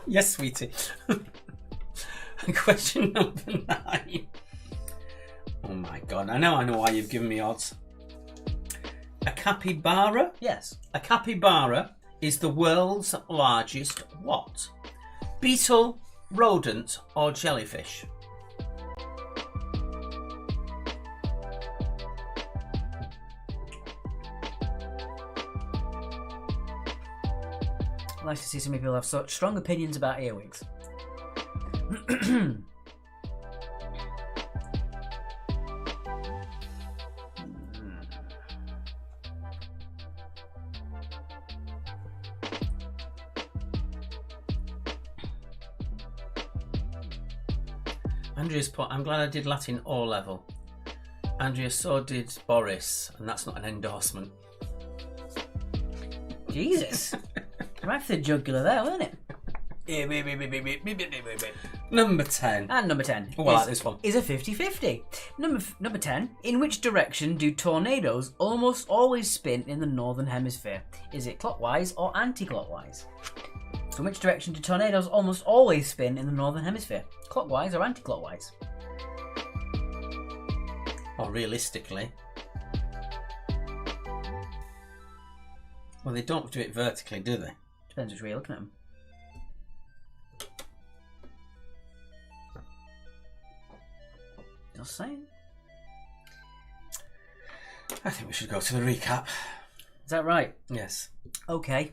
Yes, sweetie. Question number 9. Oh my god, I know why you've given me odds. A capybara? Yes. A capybara is the world's largest what? Beetle, rodent, or jellyfish? I like to see so many people have such strong opinions about earwigs. Andrea's put, I'm glad I did Latin O level. Andrea, so did Boris, and that's not an endorsement. Jesus. Right for the jugular there, wasn't it? Number 10. And number 10 Oh, I like this one. is a 50-50. Number 10. In which direction do tornadoes almost always spin in the northern hemisphere? Is it clockwise or anti-clockwise? So in which direction do tornadoes almost always spin in the northern hemisphere? Clockwise or anti-clockwise? Or realistically. Well, they don't do it vertically, do they? Depends which way you're looking at them. Just saying. I think we should go to the recap. Is that right? Yes. Okay.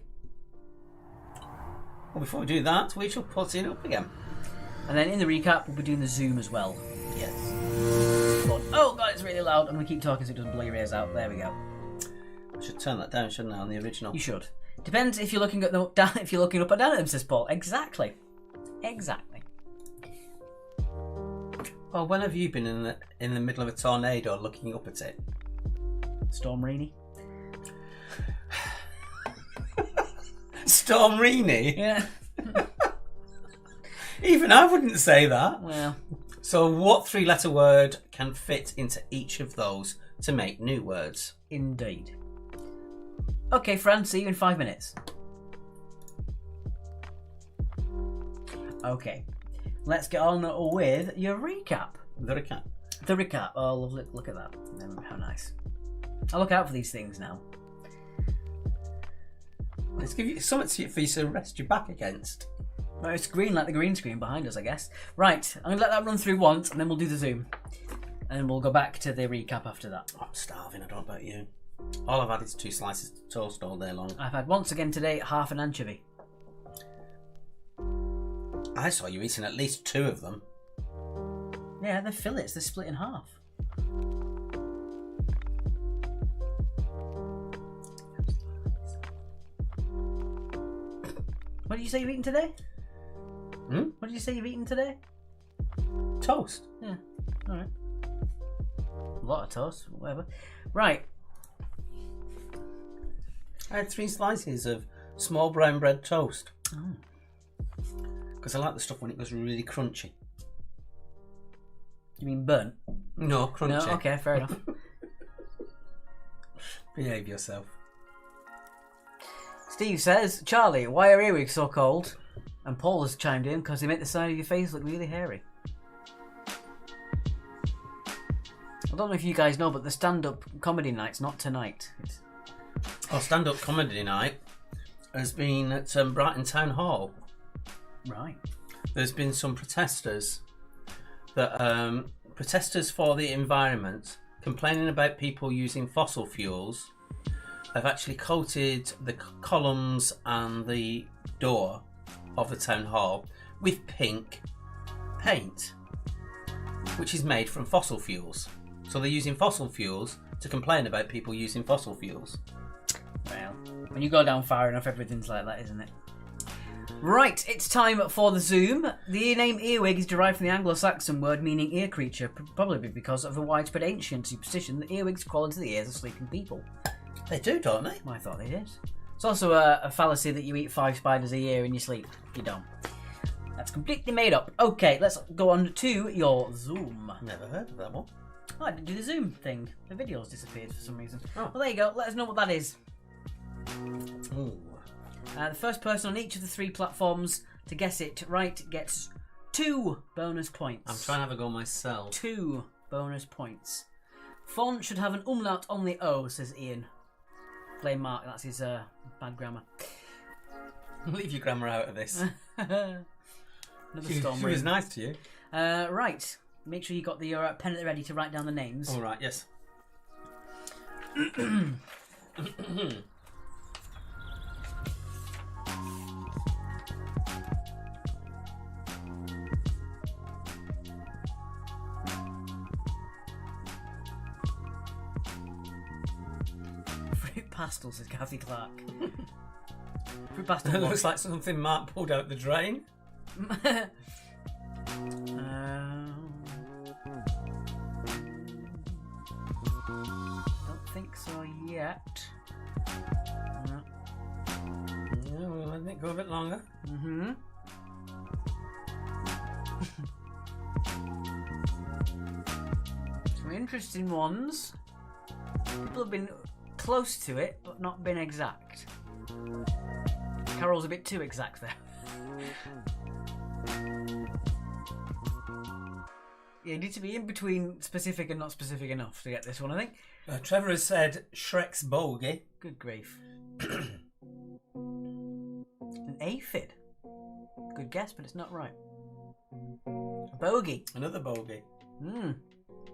Well, before we do that, we shall put it up again. And then in the recap, we'll be doing the zoom as well. Yes. But, oh god, it's really loud. I'm going to keep talking so it doesn't blow your ears out. There we go. I should turn that down, shouldn't I, on the original? You should. Depends if you're looking at the down. If you're looking up or down at them, says Paul. Exactly. Well, when have you been in the middle of a tornado looking up at it? Storm Rainy. Storm Reenie? Yeah. Even I wouldn't say that. Well, So what 3-letter word can fit into each of those to make new words? indeed. Okay, Fran. See you in 5 minutes. Okay. Let's get on with your recap. The recap. The recap. Oh, lovely. Look at that. How nice. I look out for these things now. Let's give you something for you to rest your back against. Well, it's green like the green screen behind us, I guess. Right, I'm going to let that run through once, and then we'll do the zoom. And then we'll go back to the recap after that. I'm starving, I don't know about you. All I've had is 2 slices of toast all day long. I've had once again today half an anchovy. I saw you eating at least 2 of them. Yeah, they're fillets. They're split in half. What did you say you've eaten today? What did you say you've eaten today? Toast. Yeah, alright. A lot of toast, whatever. Right. I had 3 slices of small brown bread toast. Because I like the stuff when it goes really crunchy. You mean burnt? No, crunchy. No, okay, fair enough. Behave yourself. Steve says, Charlie, why are earwigs so cold? And Paul has chimed in because they make the side of your face look really hairy. I don't know if you guys know, but the stand-up comedy night's not tonight. Our stand-up comedy night has been at Brighton Town Hall. Right. There's been some protesters that protesters for the environment complaining about people using fossil fuels. Have actually coated the columns and the door of the town hall with pink paint, which is made from fossil fuels. So they're using fossil fuels to complain about people using fossil fuels. Well, when you go down far enough, everything's like that, isn't it? Right, it's time for the zoom. The name earwig is derived from the Anglo-Saxon word meaning ear creature, probably because of the widespread ancient superstition that earwigs crawl into the ears of sleeping people. They do, don't they? Well, I thought they did. It's also a fallacy that you eat 5 spiders a year in your sleep. You don't. That's completely made up. Okay, let's go on to your zoom. Never heard of that one. Oh, I didn't do the zoom thing. The video's disappeared for some reason. Oh. Well, there you go. Let us know what that is. Ooh. The first person on each of the 3 platforms to guess it right gets 2 bonus points. I'm trying to have a go myself. 2 bonus points. Font should have an umlaut on the O, says Ian. Blame Mark. That's his bad grammar. Leave your grammar out of this. Another storm. She was nice to you. Right. Make sure you got your pen at the ready to write down the names. All right. Yes. Fruit pastel, says Kathy Clark. Fruit pastel. It looks like something Mark pulled out the drain. Don't think so yet. No. Yeah, we'll let it go a bit longer. Mm-hmm. Some interesting ones. People have been close to it, but not been exact. Carol's a bit too exact there. Yeah, you need to be in between specific and not specific enough to get this one, I think. Trevor has said Shrek's bogey. Good grief. An aphid. Good guess, but it's not right. A bogey. Another bogey.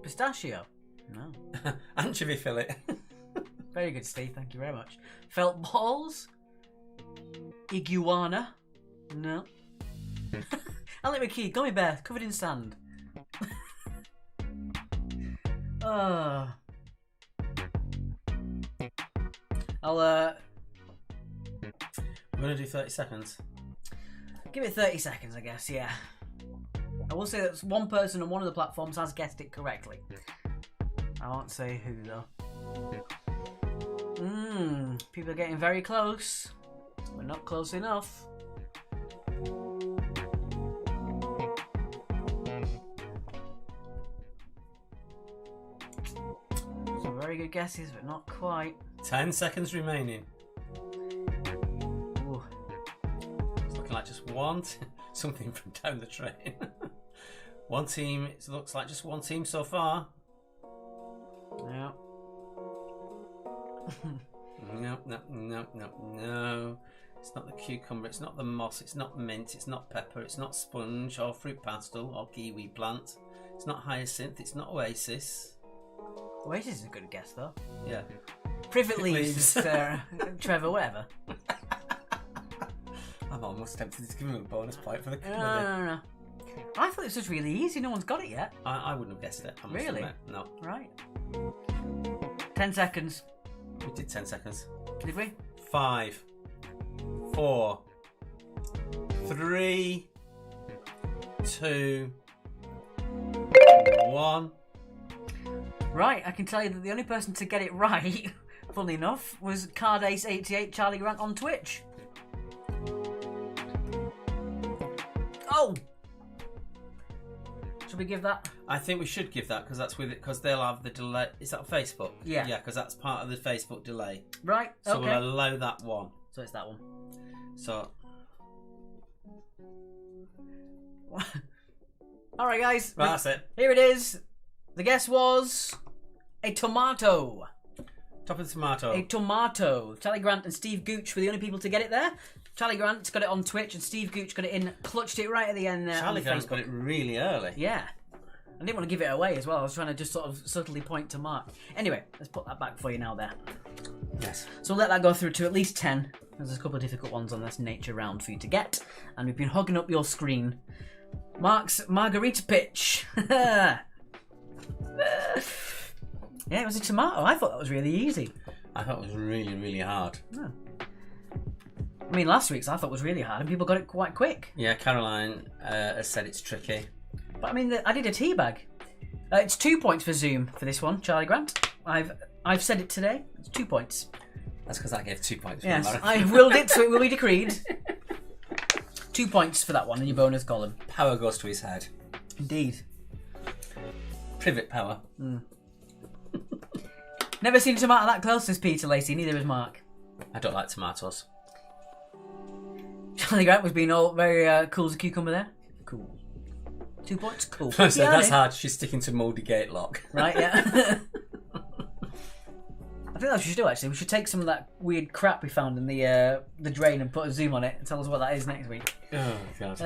Pistachio. No. Anchovy fillet. Very good, Steve. Thank you very much. Felt balls. Iguana. No. Alec McKee. Gummy bear covered in sand. I'm We're going to do 30 seconds. Give it 30 seconds, I guess, yeah. I will say that one person on one of the platforms has guessed it correctly. I won't say who, though. People are getting very close. We're not close enough. Some very good guesses, but not quite. 10 seconds remaining. Ooh. It's looking like just one. Something from down the train. One team. It looks like just one team so far. Yeah. No. It's not the cucumber. It's not the moss. It's not mint. It's not pepper. It's not sponge or fruit pastel or kiwi plant. It's not hyacinth. It's not oasis. Oasis is a good guess, though. Yeah. Privet leaves, Trevor, whatever. I'm almost tempted to give him a bonus point for the comedy. No. I thought it was just really easy. No one's got it yet. I wouldn't have guessed it. I must Really? admit. No. Right. 10 seconds. We did 10 seconds. Did we? 5, 4, 3, 2, 1. Right, I can tell you that the only person to get it right, funnily enough, was Cardace88 Charlie Grant on Twitch. Oh! Should we give that? I think we should give that because that's with it because they'll have the delay. Is that Facebook? Yeah. Yeah, because that's part of the Facebook delay. Right, So okay. we'll allow that one. So it's that one. So Alright, guys. right, that's it. Here it is. The guess was a tomato. Top of the tomato. A tomato. Charlie Grant and Steve Gooch were the only people to get it there. Charlie Grant got it on Twitch and Steve Gooch got it in, clutched it right at the end there. Charlie on Grant's Facebook. got it really early. Yeah. I didn't want to give it away as well. I was trying to just sort of subtly point to Mark. Anyway, let's put that back for you now there. Yes. So we'll let that go through to at least 10. There's a couple of difficult ones on this nature round for you to get. And we've been hogging up your screen. Mark's Margarita pitch. Yeah, it was a tomato. I thought that was really easy. I thought it was really, really hard. Oh. I mean, last week's I thought was really hard and people got it quite quick. Yeah, Caroline has said it's tricky. But I mean, I did a teabag. It's 2 points for Zoom for this one, Charlie Grant. I've said it today. It's 2 points. That's because I gave 2 points. For Yes, the I willed it, so it will be decreed. 2 points for that one in your bonus column. Power goes to his head. Indeed. Privet power. Never seen a tomato that close as Peter Lacey, neither has Mark. I don't like tomatoes. Charlie Grant was being all very cool as a cucumber there. Cool. 2 points, cool. So Yeah, that's I know. hard. She's sticking to mouldy gate lock. Right, yeah. I think that's what we should do, actually. We should take some of that weird crap we found in the drain and put a zoom on it and tell us what that is next week. Oh, God.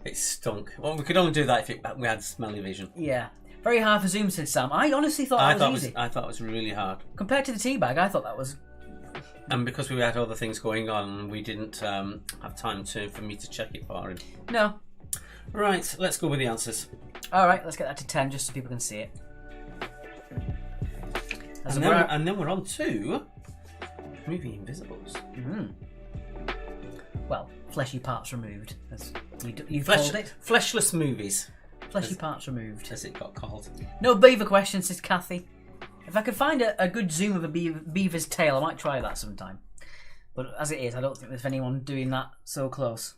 It stunk. Well, we could only do that if we had smelly vision. Yeah. Very hard for zoom, said Sam. I honestly thought that was easy. I thought it was really hard. Compared to the tea bag, I thought that was... And because we had other things going on, we didn't have time for me to check it for him. No. Right, let's go with the answers. All right, let's get that to 10 just so people can see it. And then we're on to movie Invisibles. Mm. Well, fleshy parts removed, as you've called it. Fleshless movies. Fleshy parts removed. As it got called. No beaver question, says Kathy. If I could find a good zoom of a beaver's tail, I might try that sometime. But as it is, I don't think there's anyone doing that so close.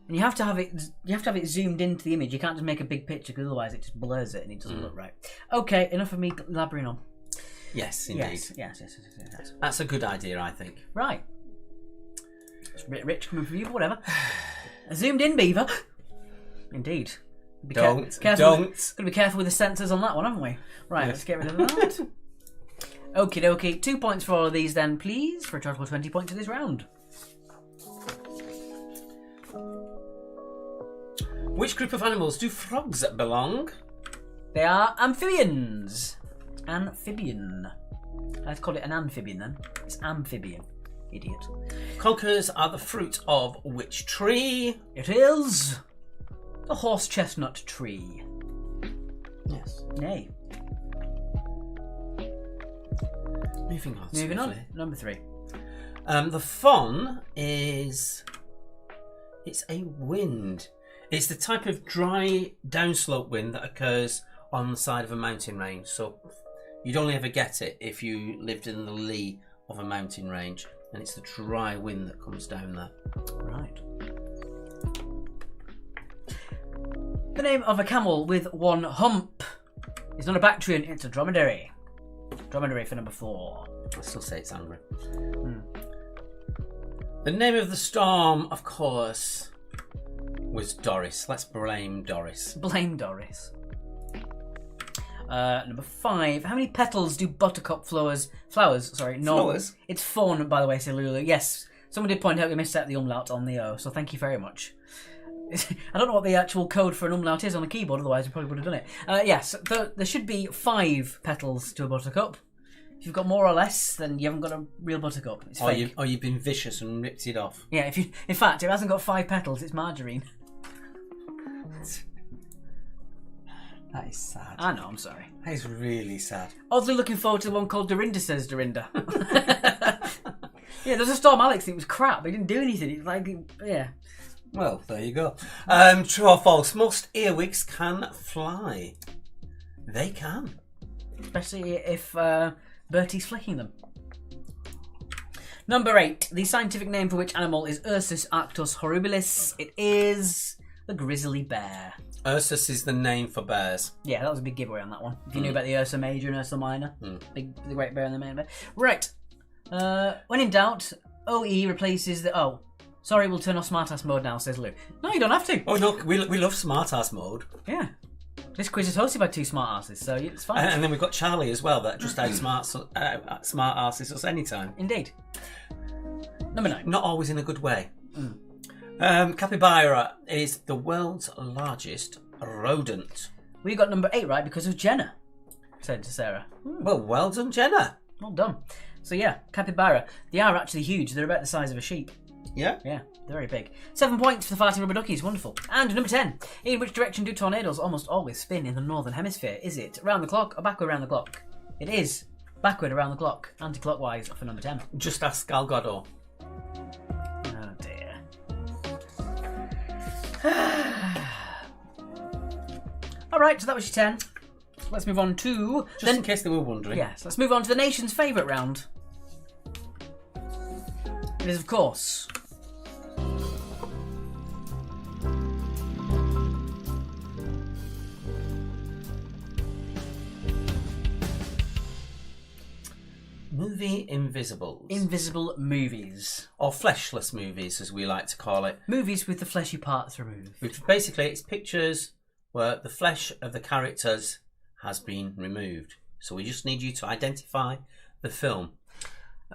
And you have to have it zoomed into the image. You can't just make a big picture, because otherwise it just blurs it and it doesn't look right. Okay, enough of me blabbering on. Yes, indeed. Yes. That's a good idea, I think. Right. It's a bit rich coming from you, but whatever. A zoomed in beaver. Indeed. Don't. Gotta be careful with the sensors on that one, haven't we? Right, Let's get rid of that. Okie dokie. 2 points for all of these then, please, for a total of 20 points in this round. Which group of animals do frogs belong? They are amphibians. Amphibian. I'd call it an amphibian then. It's amphibian. Idiot. Conkers are the fruit of which tree? It is the horse chestnut tree. Yes. Nay. Moving on. Moving on. Number 3. The fawn is... It's a wind. It's the type of dry downslope wind that occurs on the side of a mountain range. So you'd only ever get it if you lived in the lee of a mountain range. And it's the dry wind that comes down there. Right. The name of a camel with one hump is not a Bactrian, it's a dromedary. Dromedary for number 4. I still say it's angry. The name of the storm, of course, was Doris. Let's blame Doris. Blame Doris. Number 5. How many petals do buttercup flowers? Flowers? It's fawn, by the way, said Lulu. Yes, someone did point out we missed out the umlaut on the O, so thank you very much. I don't know what the actual code for an umlaut is on the keyboard, otherwise we probably would have done it. Yes, there should be 5 petals to a buttercup. If you've got more or less, then you haven't got a real buttercup. It's fake. Or you've been vicious and ripped it off. Yeah, in fact, if it hasn't got 5 petals, it's margarine. That is sad. I know, I'm sorry. That is really sad. Oddly looking forward to the one called Dorinda Says Dorinda. Yeah, there's a Storm Alex, it was crap. It didn't do anything. It, like, yeah. Well, there you go. True or false? Most earwigs can fly. They can. Especially if Bertie's flicking them. Number 8. The scientific name for which animal is Ursus arctos horribilis. It is the grizzly bear. Ursus is the name for bears. Yeah, that was a big giveaway on that one. If you knew about the Ursa Major and Ursa Minor. The Great Bear and the Main Bear. Right. When in doubt, OE replaces the... Oh, sorry, we'll turn off smartass mode now, says Lou. No, you don't have to. Oh, no, we love smartass mode. Yeah. This quiz is hosted by 2 smartasses, so it's fine. And then we've got Charlie as well, that just outsmarts smartasses us anytime. Indeed. Number 9. Not always in a good way. Capybara is the world's largest rodent. We got number 8 right because of Jenna, said Sarah. Well done, Jenna. Well done. So yeah, capybara. They are actually huge. They're about the size of a sheep. Yeah? Yeah, they're very big. 7 points for the farting rubber duckies. Wonderful. And number 10. In which direction do tornadoes almost always spin in the northern hemisphere? Is it round the clock or backward around the clock? It is backward around the clock, anti-clockwise for number 10. Just ask Gal Gadot. Oh dear. Alright, so that was your 10. Let's move on to... Just in case they were wondering. Yes, let's move on to the nation's favourite round. It is, of course... Movie Invisibles. Invisible movies. Or fleshless movies, as we like to call it. Movies with the fleshy parts removed. Which basically, it's pictures where the flesh of the characters has been removed. So we just need you to identify the film.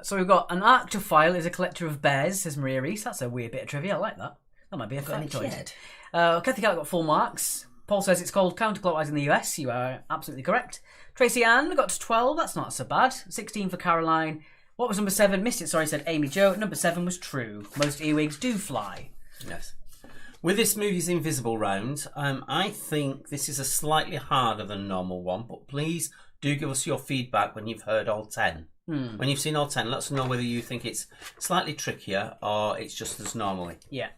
So we've got an arctophile is a collector of bears, says Maria Reese. That's a weird bit of trivia. I like that. That might be a factoid. Kathy Cat got full marks. Paul says it's called counterclockwise in the US. You are absolutely correct. Tracy Ann got to 12. That's not so bad. 16 for Caroline. What was number 7? Missed it, sorry, said Amy Jo. Number 7 was true. Most earwigs do fly. Yes. With this movie's invisible round, I think this is a slightly harder than normal one, but please do give us your feedback when you've heard all 10. When you've seen all 10, let us know whether you think it's slightly trickier or it's just as normally. Yeah.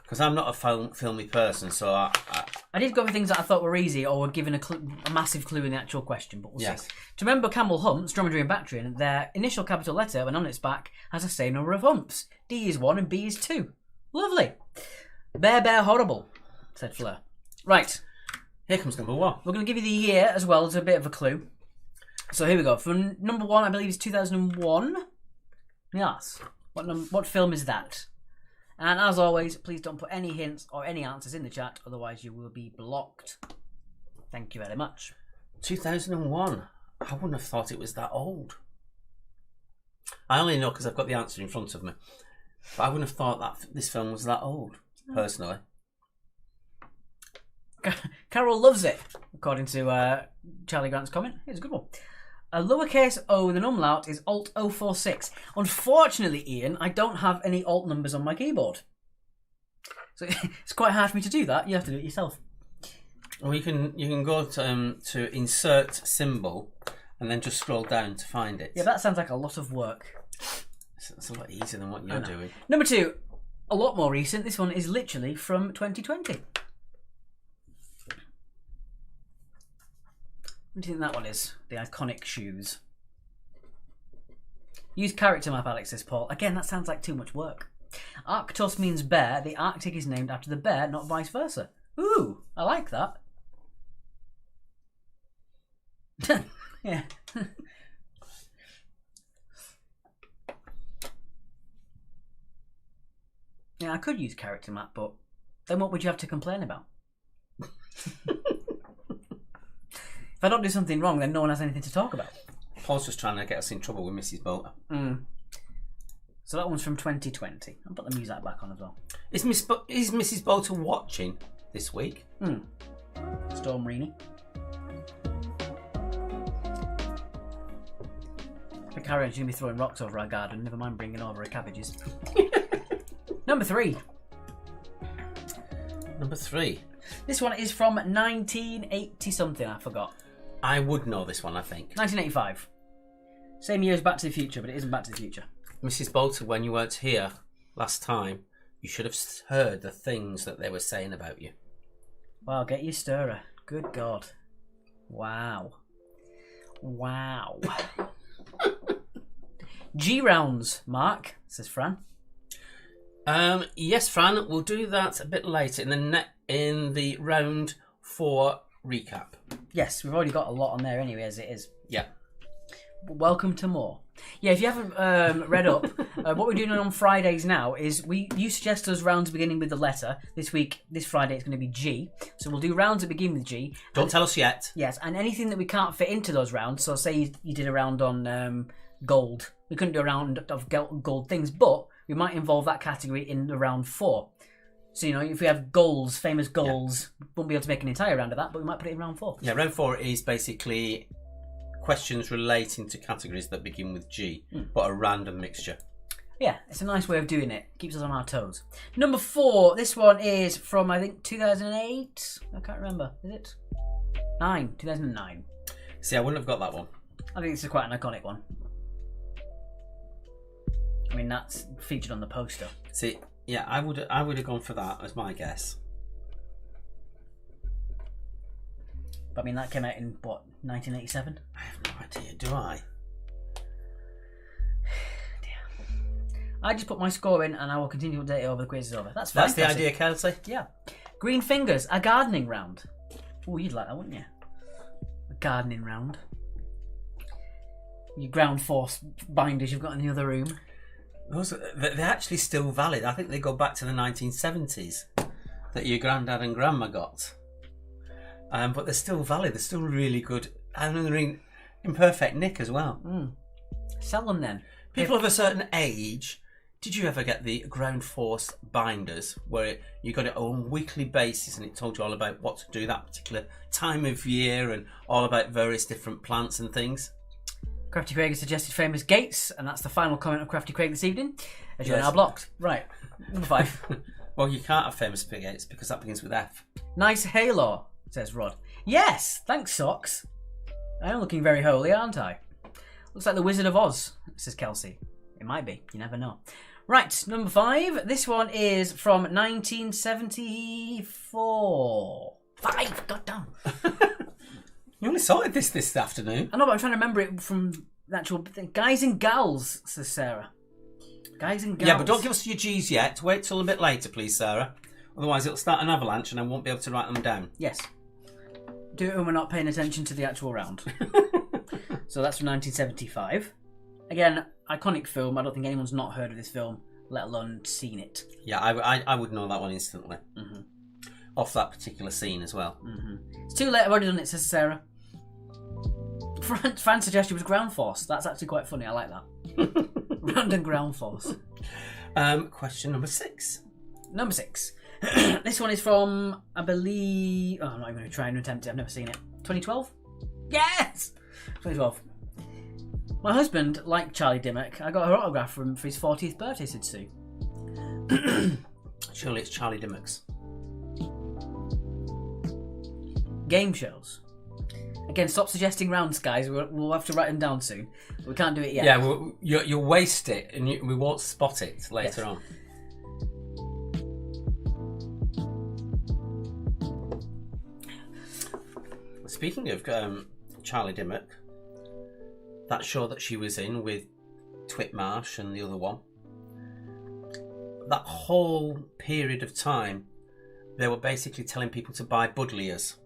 Because I'm not a filmy person, so I did go for things that I thought were easy or were given a massive clue in the actual question, but we'll see. To remember Camel humps, Dromedary and Bactrian, their initial capital letter, when on its back, has the same number of humps. D is 1 and B is 2. Lovely. Bear horrible, said Fleur. Right. Here comes number 1. We're going to give you the year as well as a bit of a clue. So here we go. For number 1, I believe is 2001. Yes. What film is that? And as always, please don't put any hints or any answers in the chat, otherwise you will be blocked. Thank you very much. 2001. I wouldn't have thought it was that old. I only know because I've got the answer in front of me. But I wouldn't have thought that this film was that old, personally. Carol loves it, according to Charlie Grant's comment. It's a good one. A lowercase o with an umlaut is Alt 046. Unfortunately, Ian, I don't have any Alt numbers on my keyboard. So it's quite hard for me to do that. You have to do it yourself. Well, you can go to insert symbol and then just scroll down to find it. Yeah, that sounds like a lot of work. It's a lot easier than what you're doing. Number 2, a lot more recent. This one is literally from 2020. What do you think that one is? The iconic shoes. Use character map, Alex, says Paul. Again, that sounds like too much work. Arctos means bear. The Arctic is named after the bear, not vice versa. Ooh, I like that. Yeah. Yeah, I could use character map, but then what would you have to complain about? If I don't do something wrong, then no one has anything to talk about. Paul's just trying to get us in trouble with Mrs. Bolter. So that one's from 2020. I'll put the music back on as well. Is Mrs. Bolter watching this week? Storm Reaney. The Karen's going to be throwing rocks over our garden. Never mind bringing over her cabbages. Number 3. Number 3. This one is from 1980 something. I forgot. I would know this one, I think. 1985. Same year as Back to the Future, but it isn't Back to the Future. Mrs. Bolter, when you weren't here last time, you should have heard the things that they were saying about you. Wow, get your stirrer. Good God. Wow. G rounds, Mark, says Fran. Yes, Fran, we'll do that a bit later in the round 4 recap. Yes, we've already got a lot on there anyway, as it is. Yeah. Welcome to more. Yeah, if you haven't read up, what we're doing on Fridays now is you suggest us rounds beginning with the letter. This Friday, it's going to be G. So we'll do rounds that begin with G. Don't tell us yet. Yes, and anything that we can't fit into those rounds. So say you did a round on gold. We couldn't do a round of gold things, but we might involve that category in the round 4. So, if we have goals, famous goals, we won't be able to make an entire round of that, but we might put it in round 4. Yeah, round 4 is basically questions relating to categories that begin with G, but a random mixture. Yeah, it's a nice way of doing it. Keeps us on our toes. Number 4, this one is from, I think, 2008? I can't remember. Is it? 2009. See, I wouldn't have got that one. I think this is quite an iconic one. I mean, that's featured on the poster. See, yeah, I would have gone for that as my guess. But I mean, that came out in, what, 1987? I have no idea, do I? I just put my score in and I will continue to update it over the quiz is over. That's fine. That's the idea, Kelsey. Yeah. Green Fingers, a gardening round. Oh, you'd like that, wouldn't you? A gardening round. Your ground force binders you've got in the other room. They're actually still valid. I think they go back to the 1970s that your granddad and grandma got. But they're still valid. They're still really good. And they're in perfect nick as well. Sell them then. People of a certain age, did you ever get the Ground Force binders where you got it on a weekly basis and it told you all about what to do that particular time of year and all about various different plants and things? Crafty Craig has suggested Famous Gates, and that's the final comment of Crafty Craig this evening. As you're Yes. now blocked. Right. Number 5. Well, you can't have Famous Gates because that begins with F. Nice halo, says Rod. Yes, thanks, Socks. I am looking very holy, aren't I? Looks like the Wizard of Oz, says Kelsey. It might be, you never know. Right, number 5. This one is from 1974. 5, goddamn. You only sorted this afternoon. I know, but I'm trying to remember it from the actual thing. Guys and Gals, says Sarah. Guys and Gals. Yeah, but don't give us your G's yet. Wait till a bit later, please, Sarah. Otherwise, it'll start an avalanche and I won't be able to write them down. Yes. Do it when we're not paying attention to the actual round. So that's from 1975. Again, iconic film. I don't think anyone's not heard of this film, let alone seen it. Yeah, I would know that one instantly. Mm-hmm. Off that particular scene as well. Mm-hmm. It's too late, I've already done it, says Sarah. Fran suggested it was Ground Force. That's actually quite funny, I like that. Random Ground Force. Question number 6. Number 6. This one is from, I believe... Oh, I'm not even going to try and attempt it, I've never seen it. 2012? Yes! 2012. My husband liked Charlie Dimmock. I got her autograph for him for his 40th birthday, said Sue. Surely it's Charlie Dimmock's. Game shows. Again, stop suggesting rounds, guys. We'll have to write them down soon. We can't do it yet. Yeah, you'll waste it and we won't spot it later on. Speaking of Charlie Dimmock, that show that she was in with Twitmarsh and the other one, that whole period of time, they were basically telling people to buy Buddleias.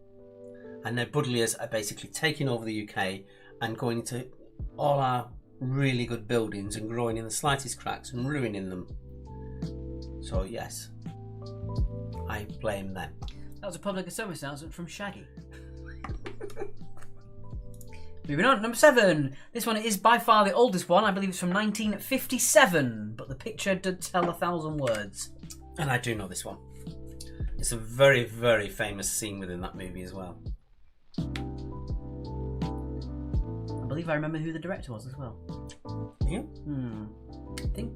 And now Buddleias are basically taking over the UK and going into all our really good buildings and growing in the slightest cracks and ruining them. So yes, I blame them. That was a public service announcement from Shaggy. Moving on, number 7. This one is by far the oldest one. I believe it's from 1957, but the picture did tell 1,000 words. And I do know this one. It's a very, very famous scene within that movie as well. I believe I remember who the director was as well. Yeah? I think.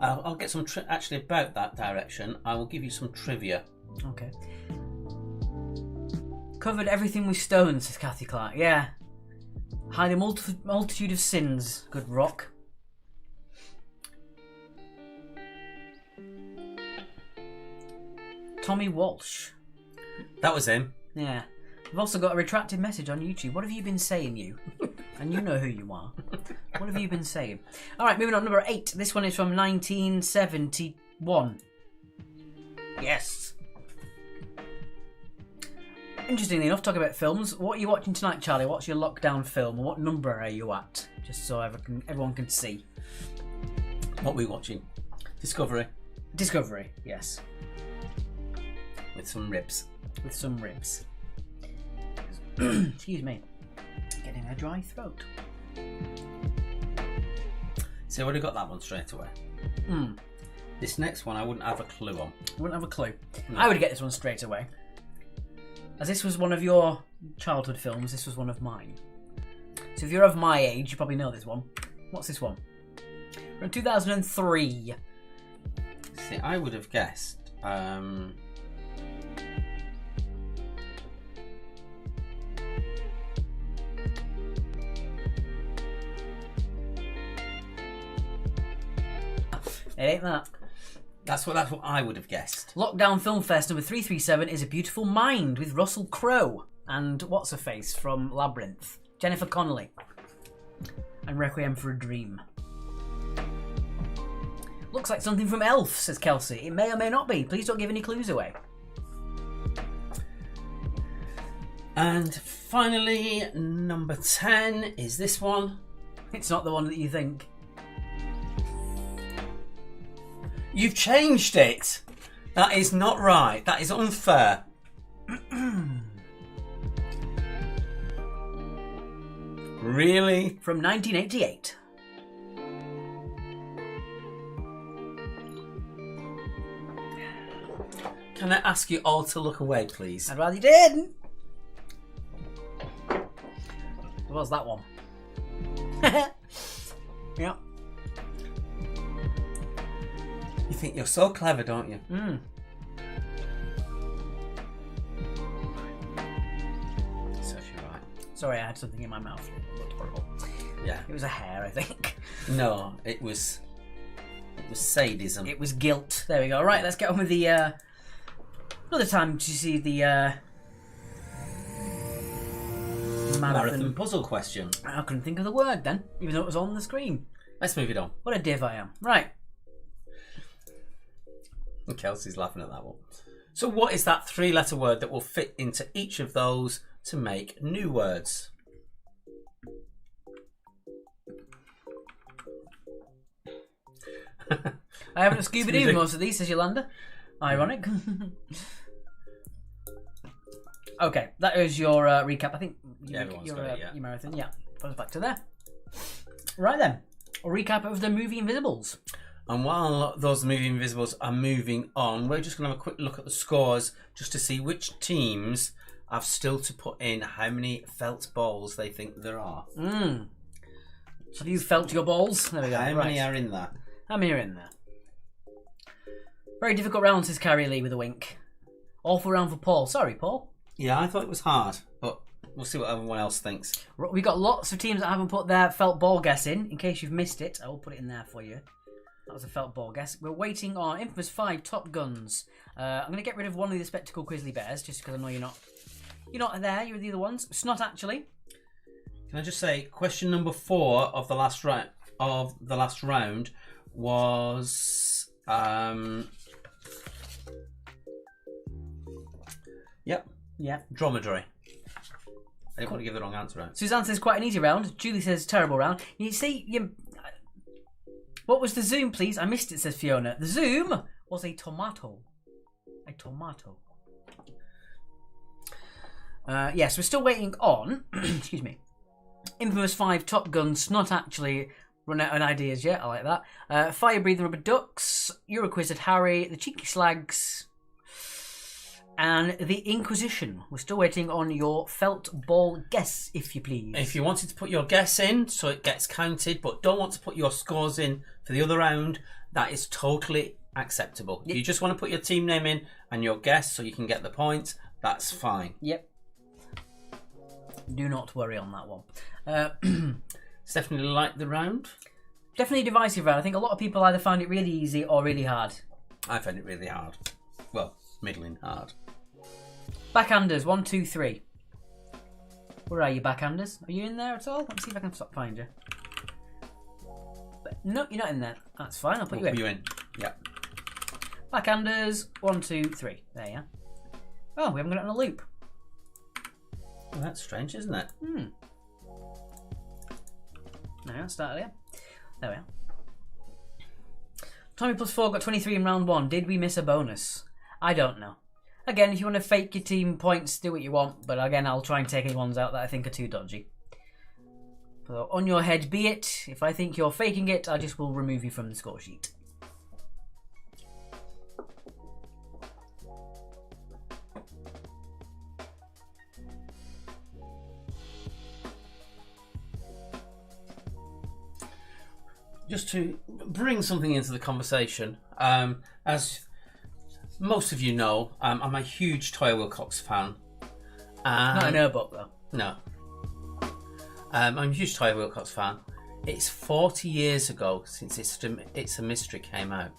I'll get some actually about that direction. I will give you some trivia. Okay. Covered everything with stones, says Kathy Clark. Yeah. Hide a multitude of sins. Good rock. Tommy Walsh. That was him. Yeah. We've also got a retracted message on YouTube. What have you been saying, you? And you know who you are. What have you been saying? Alright, moving on. Number 8. This one is from 1971. Yes. Interestingly enough, talking about films, what are you watching tonight, Charlie? What's your lockdown film? What number are you at? Just so everyone can see. What are we watching? Discovery. Discovery, yes. With some ribs. With some ribs. Excuse me. Getting a dry throat. So I would have got that one straight away. This next one I wouldn't have a clue on. I wouldn't have a clue. No. I would get this one straight away. As this was one of your childhood films, this was one of mine. So if you're of my age, you probably know this one. What's this one? From 2003. See, I would have guessed. It ain't that. That's what I would have guessed. Lockdown Film Fest number 337 is A Beautiful Mind with Russell Crowe and what's-her-face from Labyrinth, Jennifer Connelly, and Requiem for a Dream. Looks like something from Elf, says Kelsey. It may or may not be. Please don't give any clues away. And finally, number 10 is this one. It's not the one that you think. You've changed it. That is not right. That is unfair. Really? From 1988. Can I ask you all to look away, please? I'd rather you didn't. What was that one? Yeah. You think you're so clever, don't you? Mm. So you're right. Sorry, I had something in my mouth. It looked horrible. Yeah. It was a hair, I think. No, it was sadism. It was guilt. There we go. Right, let's get on with the another time to see the Marathon puzzle question. I couldn't think of the word then, even though it was on the screen. Let's move it on. What a div I am. Right. And Kelsey's laughing at that one. So what is that 3-letter word that will fit into each of those to make new words? I haven't Scooby-Doo most of these, says Yolanda. Ironic. Okay, that is your recap. I think everyone's your, got it, yeah. your marathon. Yeah, put us back to there. Right then, a recap of the movie Invisibles. And while those movie Invisibles are moving on, we're just going to have a quick look at the scores just to see which teams have still to put in how many felt balls they think there are. Have you felt your balls? There we go. How many are in there? How many are in there? Very difficult round, says Carrie Lee with a wink. Awful round for Paul. Sorry, Paul. Yeah, I thought it was hard, but we'll see what everyone else thinks. We got lots of teams that haven't put their felt ball guess in. In case you've missed it, I will put it in there for you. That was a felt ball guess. We're waiting on Infamous 5 Top Guns. I'm going to get rid of one of the Spectacle Grizzly Bears just because I know you're not there. You're the other ones. It's not actually. Can I just say, question number 4 of the last round was Yeah. Dromedary. I didn't want to give the wrong answer out. Suzanne says quite an easy round. Julie says terrible round. You see, what was the zoom, please? I missed it, says Fiona. The zoom was a tomato. A tomato. Yes, we're still waiting on, excuse me, Infamous 5 Top Guns. Not actually run out of ideas yet. I like that. Fire Breathing Rubber Ducks, Euroquizard Harry, The Cheeky Slags, and The Inquisition. We're still waiting on your felt ball guess, if you please. If you wanted to put your guess in so it gets counted, but don't want to put your scores in for the other round, that is totally acceptable. If you just want to put your team name in and your guess so you can get the points, that's fine. Yep. Do not worry on that one. Stephanie liked the round. Definitely a divisive round. I think a lot of people either find it really easy or really hard. I found it really hard. Well, middling hard. Backhanders, 1, 2, 3. Where are you, backhanders? Are you in there at all? Let me see if I can find you. No, you're not in there. That's fine, I'll put you in. Put you in. Yeah. Backhanders, 1, 2, 3. There you are. Oh, we haven't got it on a loop. Well, that's strange, isn't it? No, let's start there. There we are. Tommy plus 4 got 23 in round 1. Did we miss a bonus? I don't know. Again, if you want to fake your team points, do what you want. But again, I'll try and take any ones out that I think are too dodgy. So on your head be it. If I think you're faking it, I just will remove you from the score sheet. Just to bring something into the conversation, as most of you know, I'm a huge Toya Wilcox fan. Not in her book, though. No. I'm a huge Toya Wilcox fan. It's 40 years ago since It's a Mystery came out.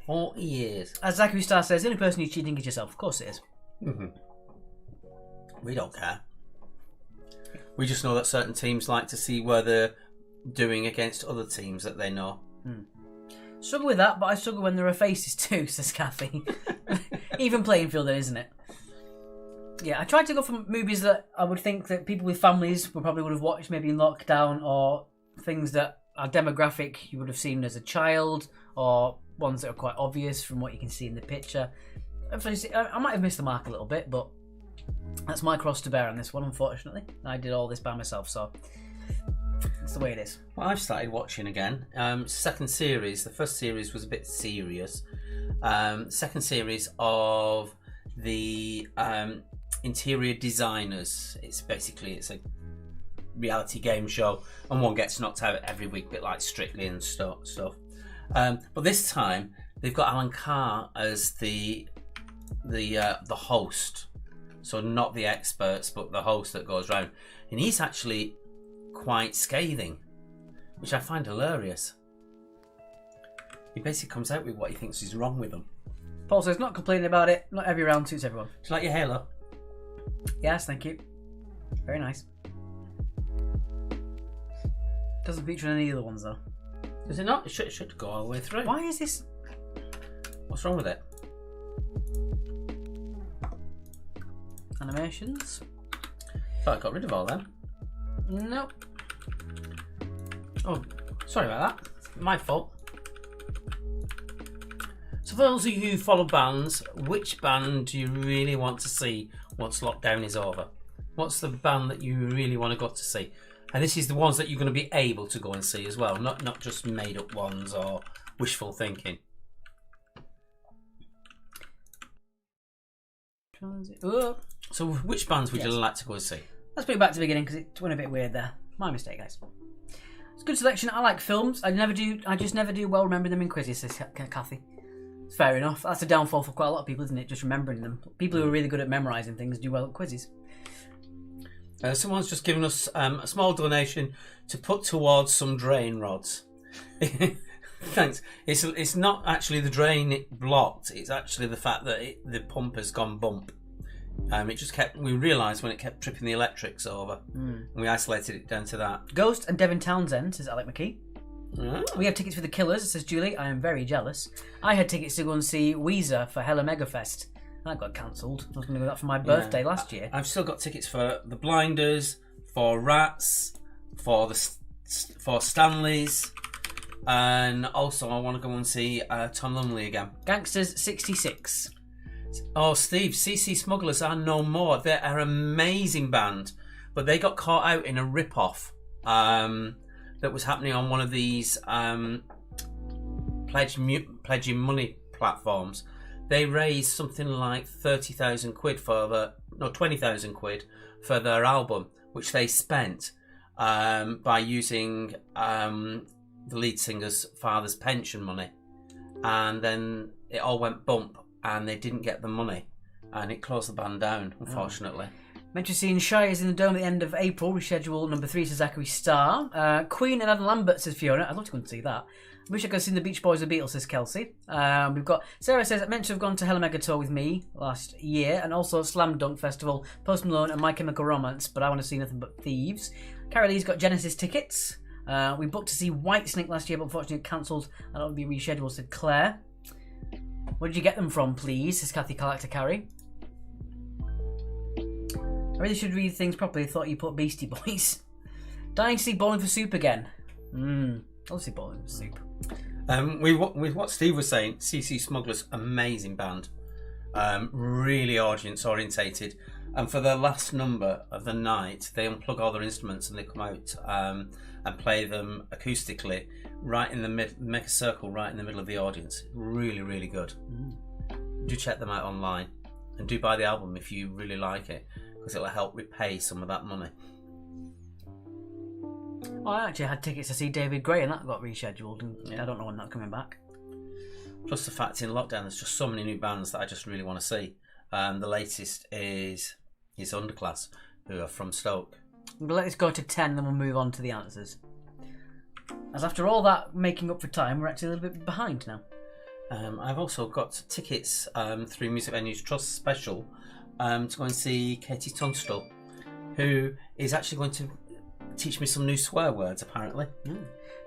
40 years. As Zachary Star says, the only person who's cheating is yourself. Of course it is. Mm-hmm. We don't care. We just know that certain teams like to see where they're doing against other teams that they know. Struggle with that, but I struggle when there are faces too, says Kathy. Even playing field, isn't it? Yeah, I tried to go for movies that I would think that people with families probably would have watched maybe in lockdown, or things that are demographic you would have seen as a child, or ones that are quite obvious from what you can see in the picture. I might have missed the mark a little bit, but That's my cross to bear on this one, unfortunately. I did all this by myself, so that's the way it is. Well, I've started watching again. Second series. The first series was a bit serious. Second series of the interior designers. It's a reality game show, and one gets knocked out every week, a bit like Strictly and stuff. But this time they've got Alan Carr as the host. So not the experts, but the host that goes round. And he's actually quite scathing, which I find hilarious. He basically comes out with what he thinks is wrong with them. Paul says, not complaining about it. Not every round suits everyone. Do you like your halo? Yes, thank you. Very nice. Doesn't feature any other ones, though. Does it not? It should go all the way through. Why is this... What's wrong with it? Animations? Thought I got rid of all them. Nope. Oh, sorry about that. My fault. So for those of you who follow bands, which band do you really want to see once lockdown is over? What's the band that you really want to go to see? And this is the ones that you're going to be able to go and see as well, not just made up ones or wishful thinking. So which bands would you like to go and see? Let's bring it back to the beginning because it went a bit weird there. My mistake, guys. It's a good selection. I like films. I just never do well remembering them in quizzes, says Kathy. Fair enough. That's a downfall for quite a lot of people, isn't it? Just remembering them. People who are really good at memorising things do well at quizzes. Someone's just given us a small donation to put towards some drain rods. Thanks. It's not actually the drain blocked. It's actually the fact that the pump has gone bump. It just we realised when it kept tripping the electrics over. And we isolated it down to that. Ghost and Devin Townsend, says Alec McKee. Oh. We have tickets for The Killers, says Julie. I am very jealous. I had tickets to go and see Weezer for Hella Megafest. That got cancelled. I was going to go that for my birthday last year. I've still got tickets for The Blinders, for Rats, for Stanley's, and also I want to go and see Tom Lumley again. Gangsters 66. Oh, Steve, CC Smugglers are no more. They're an amazing band, but they got caught out in a rip-off that was happening on one of these pledging money platforms. They raised something like 30,000 quid 20,000 quid for their album, which they spent by using the lead singer's father's pension money. And then it all went bump and they didn't get the money. And it closed the band down, unfortunately. Meant to see in Shy is in the Dome at the end of April. Reschedule number 3 to Zachary Starr. Queen and Adam Lambert, says Fiona. I'd love to go and see that. I wish I could have seen the Beach Boys or Beatles, says Kelsey. We've got Sarah says, I meant to have gone to Hella Mega Tour with me last year, and also Slam Dunk Festival, Post Malone and My Chemical Romance, but I want to see nothing but Thieves. Carol Lee's got Genesis tickets. We booked to see Whitesnake last year, but unfortunately it cancelled, and that'll be rescheduled, said Claire. Where did you get them from, please, says Kathy Collector Carey. I really should read things properly. I thought you put Beastie Boys. Dying to see Bowling for Soup again. I'll see Bowling for Soup. With what Steve was saying, CC Smugglers, amazing band, really audience orientated, and for the last number of the night they unplug all their instruments and they come out and play them acoustically right in the make a circle right in the middle of the audience. Really, really good. Do check them out online and do buy the album if you really like it, because it'll help repay some of that money. Well, I actually had tickets to see David Gray and that got rescheduled, and I don't know when that's coming back. Plus the fact in lockdown there's just so many new bands that I just really want to see. The latest is Underclass, who are from Stoke. But let's go to 10, then we'll move on to the answers. As after all that making up for time, we're actually a little bit behind now. I've also got tickets through Music Venues Trust Special to go and see Katie Tunstall, who is actually going to teach me some new swear words, apparently.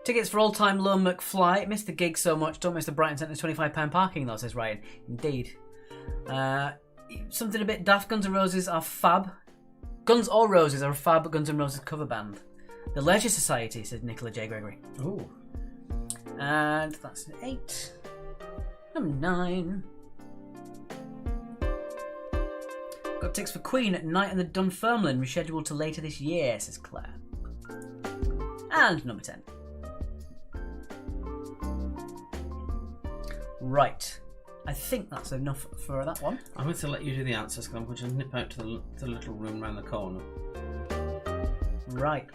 Tickets for Old Time Low McFly. Missed the gig so much. Don't miss the Brighton Centre's £25 parking, though, says Ryan. Indeed. Something a bit daft. Guns N' Roses are fab. Guns or Roses are a fab Guns N' Roses cover band. The Leisure Society, says Nicola J. Gregory. Ooh. And that's an 8. Number 9. got ticks for Queen, Night in the Dunfermline, rescheduled to later this year, says Claire. And number 10. Right. I think that's enough for that one. I'm going to let you do the answers because I'm going to nip out to the little room round the corner. Right.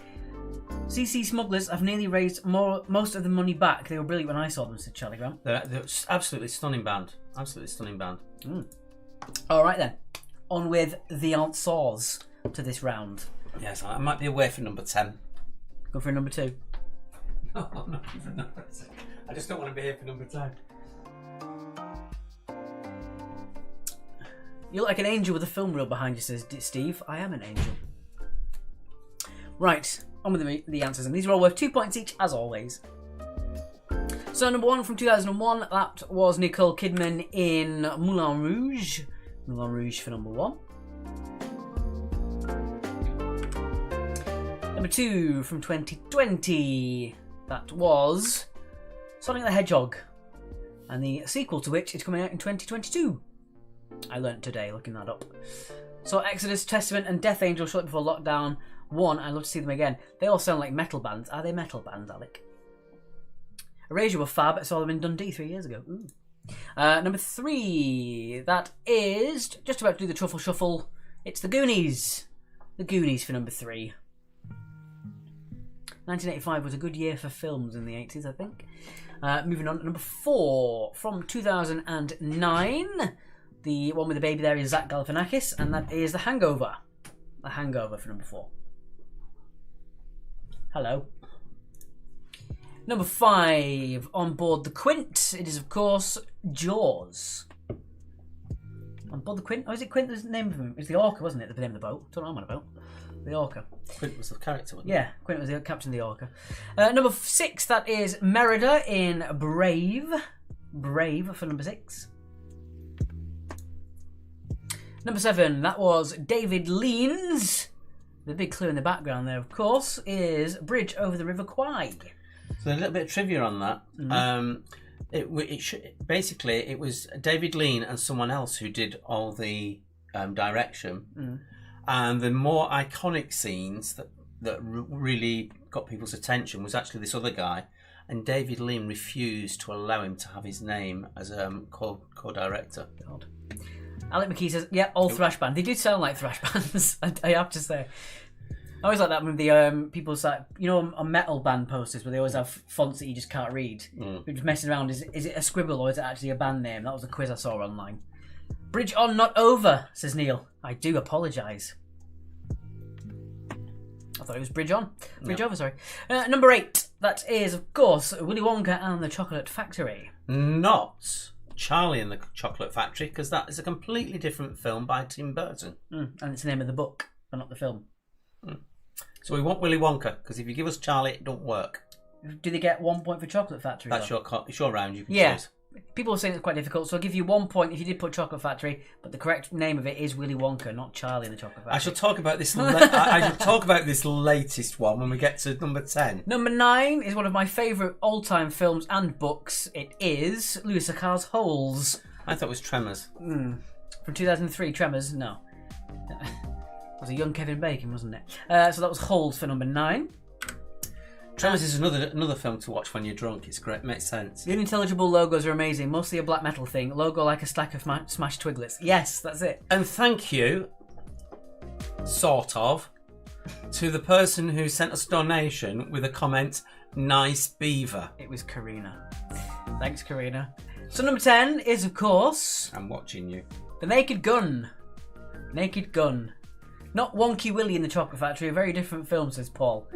CC Smugglers have nearly raised most of the money back. They were brilliant when I saw them, said Charlie Grant. They're absolutely stunning band. All right then. On with the answers to this round. Yes, I might be away for number 10. Go for number 2. No, not for number 10. I just don't want to be here for number 10. You look like an angel with a film reel behind you, says Steve. I am an angel. Right, on with the answers, and these are all worth 2 points each, as always. So number 1 from 2001, that was Nicole Kidman in Moulin Rouge. Moulin Rouge for number 1. Number 2 from 2020, that was Sonic the Hedgehog, and the sequel to which is coming out in 2022. I learnt today looking that up. So Exodus, Testament and Death Angel shortly before lockdown 1. I'd love to see them again. They all sound like metal bands. Are they metal bands, Alec? Erasure were fab. I saw them in Dundee 3 years ago. Ooh. Number 3. That is just about to do the truffle shuffle. It's The Goonies. The Goonies for number 3. 1985 was a good year for films in the 80s, I think. Moving on to number 4 from 2009. The one with the baby there is Zach Galifianakis, and that is The Hangover. The Hangover for number 4. Hello. Number 5 on board the Quint. It is, of course, Jaws. On board the Quint? Oh, is it Quint? There's the name of him. It was the Orca, wasn't it? The name of the boat. Don't know what I'm on about. The Orca. Quint was the character, wasn't Yeah, Quint was the captain of the Orca. Number 6, that is Merida in Brave. Brave for number 6. Number 7, that was David Lean's. The big clue in the background there, of course, is Bridge Over the River Kwai. So a little bit of trivia on that. Basically, it was David Lean and someone else who did all the direction. And the more iconic scenes that really got people's attention was actually this other guy. And David Lean refused to allow him to have his name as co-director. God. Alec McKee says, yeah, all thrash band. They did sound like thrash bands, I have to say. I always like that with the people say, you know, on metal band posters where they always have fonts that you just can't read. You're just messing around. Is it a scribble or is it actually a band name? That was a quiz I saw online. Bridge on, not over, says Neil. I do apologise. I thought it was Bridge on. Bridge over, sorry. Number 8, that is, of course, Willy Wonka and the Chocolate Factory. Not Charlie and the Chocolate Factory, because that is a completely different film by Tim Burton. And it's the name of the book, but not the film. So we want Willy Wonka, because if you give us Charlie, it don't work. Do they get 1 point for Chocolate Factory? That's your round, you can choose. People are saying it's quite difficult, so I'll give you 1 point if you did put Chocolate Factory, but the correct name of it is Willy Wonka, not Charlie and the Chocolate Factory. I shall talk about this. I shall talk about this latest one when we get to number 10. Number 9 is one of my favourite all-time films and books. It is Louis C.K.'s Holes. I thought it was Tremors. From 2003, Tremors. No, that was a young Kevin Bacon, wasn't it? So that was Holes for number 9. Tremors is another film to watch when you're drunk. It's great, makes sense. The unintelligible logos are amazing. Mostly a black metal thing. Logo like a stack of smashed Twiglets. Yes, that's it. And thank you, sort of, to the person who sent us a donation with a comment, "Nice beaver." It was Karina. Thanks, Karina. So number 10 is, of course, I'm watching you. The Naked Gun. Naked Gun. Not Wonky Willy in the Chocolate Factory. A very different film, says Paul.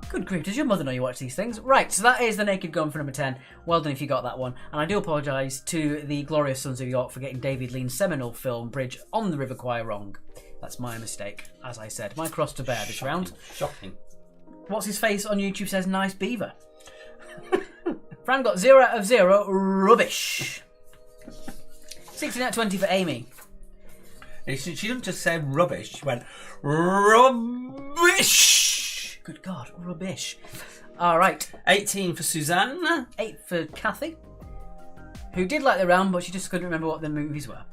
Good grief, does your mother know you watch these things? Right, so that is The Naked Gun for number 10. Well done if you got that one. And I do apologise to the Glorious Sons of York for getting David Lean's seminal film, Bridge on the River Kwai, wrong. That's my mistake, as I said. My cross to bear this round. Shocking. What's his face on YouTube says, nice beaver. Fran got 0 out of 0. Rubbish. 16 out of 20 for Amy. She didn't just say rubbish, she went rubbish. Good God, rubbish. All right. 18 for Suzanne. 8 for Kathy, who did like the round, but she just couldn't remember what the movies were.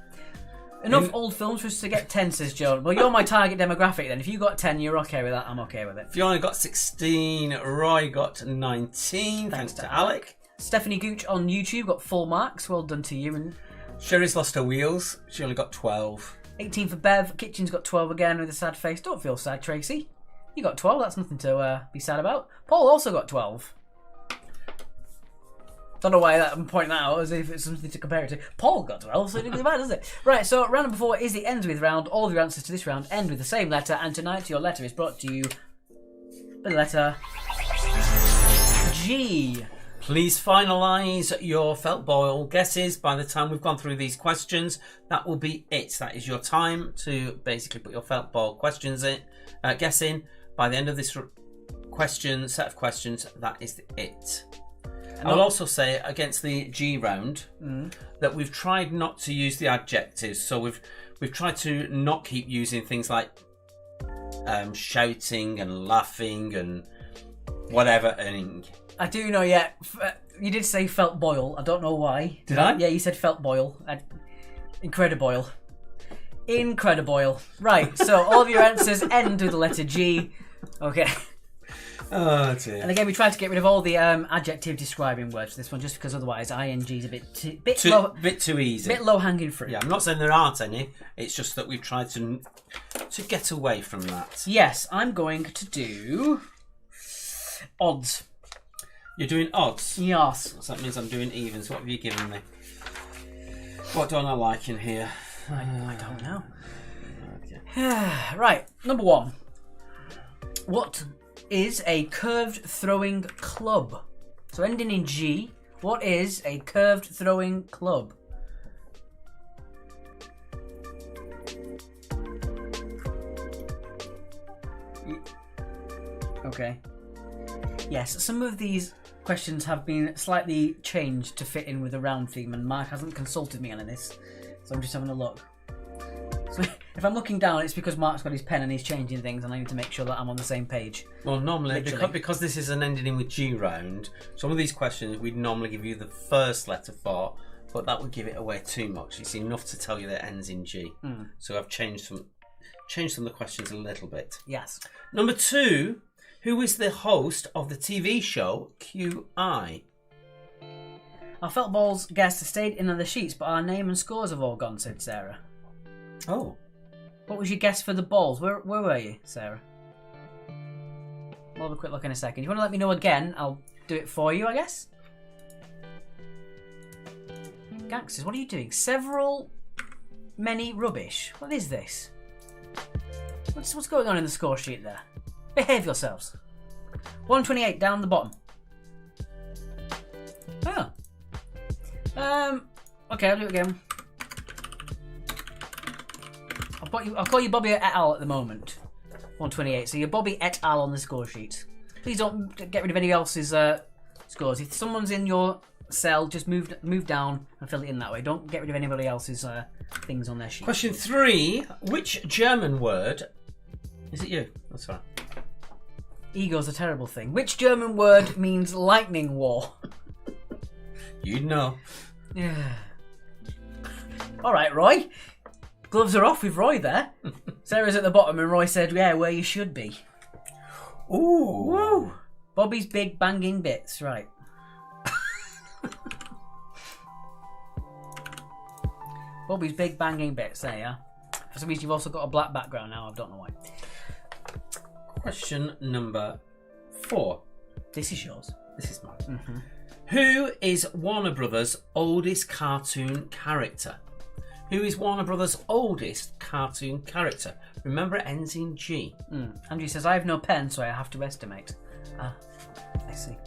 Enough old films for us to get 10, says Joe. Well, you're my target demographic then. If you got 10, you're okay with that. I'm okay with it. Fiona got 16. Roy got 19. Thanks to Alec. Stephanie Gooch on YouTube got full marks. Well done to you. And Sherry's lost her wheels. She only got 12. 18 for Bev. Kitchen's got 12 again with a sad face. Don't feel sad, Tracy. You got 12. That's nothing to be sad about. Paul also got 12. Don't know why I'm pointing that out as if it's something to compare it to. Paul got 12, so it didn't really matter, does it? Right, so round number 4 is the ends with round. All of your answers to this round end with the same letter, and tonight your letter is brought to you with the letter G. Please finalise your felt boil guesses by the time we've gone through these questions. That will be it. That is your time to basically put your felt boil questions in, guess in. By the end of this set of questions, that is it. I'll also say against the G round that we've tried not to use the adjectives. So we've tried to not keep using things like shouting and laughing and whatever. I do know, yeah. You did say felt boil. I don't know why. Did I? Yeah, you said felt boil. Incrediboil. Incrediboil. Right, so all of your answers end with the letter G. Okay. Oh dear. And again, we tried to get rid of all the adjective describing words for this one, just because otherwise ING's a bit too easy. Bit low hanging fruit. Yeah, I'm not saying there aren't any. It's just that we've tried to get away from that. Yes, I'm going to do odds. You're doing odds? Yes. So that means I'm doing evens. What have you given me? What don't I like in here? I don't know. Okay. Right, number 1. What is a curved throwing club? So ending in G, what is a curved throwing club? Okay. Yes, some of these questions have been slightly changed to fit in with the round theme, and Mark hasn't consulted me on this, so I'm just having a look. So if I'm looking down, it's because Mark's got his pen and he's changing things, and I need to make sure that I'm on the same page. Well, normally, because this is an ending in with G round, some of these questions we'd normally give you the first letter for, but that would give it away too much. It's enough to tell you that it ends in G. So I've changed some of the questions a little bit. Yes. Number 2, who is the host of the TV show QI? Our felt balls guests stayed in on the sheets, but our name and scores have all gone, said Sarah. Oh. What was your guess for the balls? Where were you, Sarah? We'll have a quick look in a second. If you want to let me know again, I'll do it for you, I guess. Gangsters, what are you doing? Many rubbish. What is this? What's going on in the score sheet there? Behave yourselves. 128 down the bottom. Oh. Okay, I'll do it again. I'll call you Bobby et al. At the moment. 128. So you're Bobby et al. On the score sheet. Please don't get rid of anybody else's scores. If someone's in your cell, just move down and fill it in that way. Don't get rid of anybody else's things on their sheet. Question 3. Which German word... Is it you? That's right. Ego's a terrible thing. Which German word means lightning war? You'd know. Yeah. All right, Roy. Gloves are off with Roy there. Sarah's at the bottom and Roy said, yeah, where you should be. Ooh. Woo. Bobby's big banging bits, right. Bobby's big banging bits, there you are. For some reason you've also got a black background now, I don't know why. Question number 4. This is yours. This is mine. Mm-hmm. Who is Warner Brothers' oldest cartoon character? Who is Warner Brothers' oldest cartoon character? Remember, it ends in G. Andrew says, I have no pen, so I have to estimate. Ah, I see.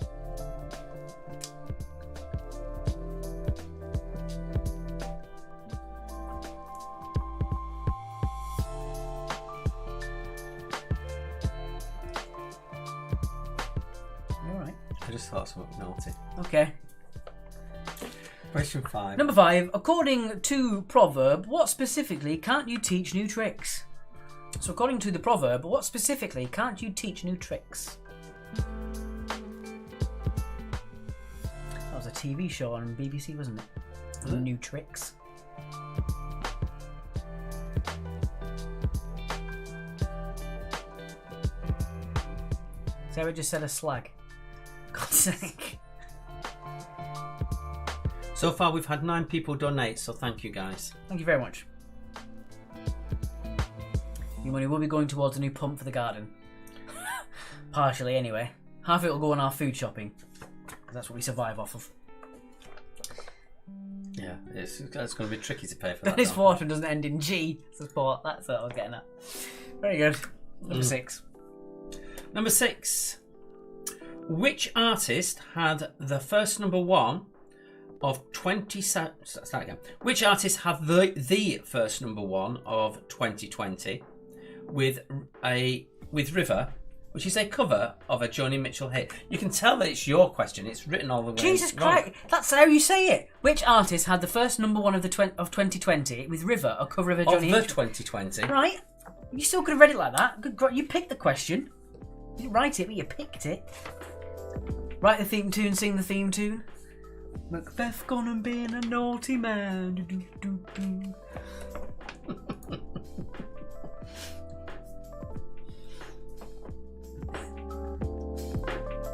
All right. I just thought something naughty. Okay. Question 5. Number 5. According to proverb, what specifically can't you teach new tricks? So according to the proverb, what specifically can't you teach new tricks? That was a TV show on BBC, wasn't it? New Tricks. Sarah just said a slag. God's sake. So far, we've had 9 people donate, so thank you, guys. Thank you very much. Your money will be going towards a new pump for the garden. Partially, anyway. Half of it will go on our food shopping. Because that's what we survive off of. Yeah, it's going to be tricky to pay for that. This water doesn't end in G. Support. That's what I was getting at. Very good. Number 6. Number 6. Which artist had the first number 1 of 20... Start again. Which artist had the first number 1 of 2020 with River, which is a cover of a Joni Mitchell hit? You can tell that it's your question. It's written all the way. Jesus wrong. Christ, that's how you say it. Which artist had the first number 1 of 2020 with River, a cover of a Joni Of the Mitchell? 2020. Right. You still could have read it like that. You picked the question. You didn't write it, but you picked it. Write the theme tune, sing the theme tune. Macbeth gone and been a naughty man. Do-do-do-do.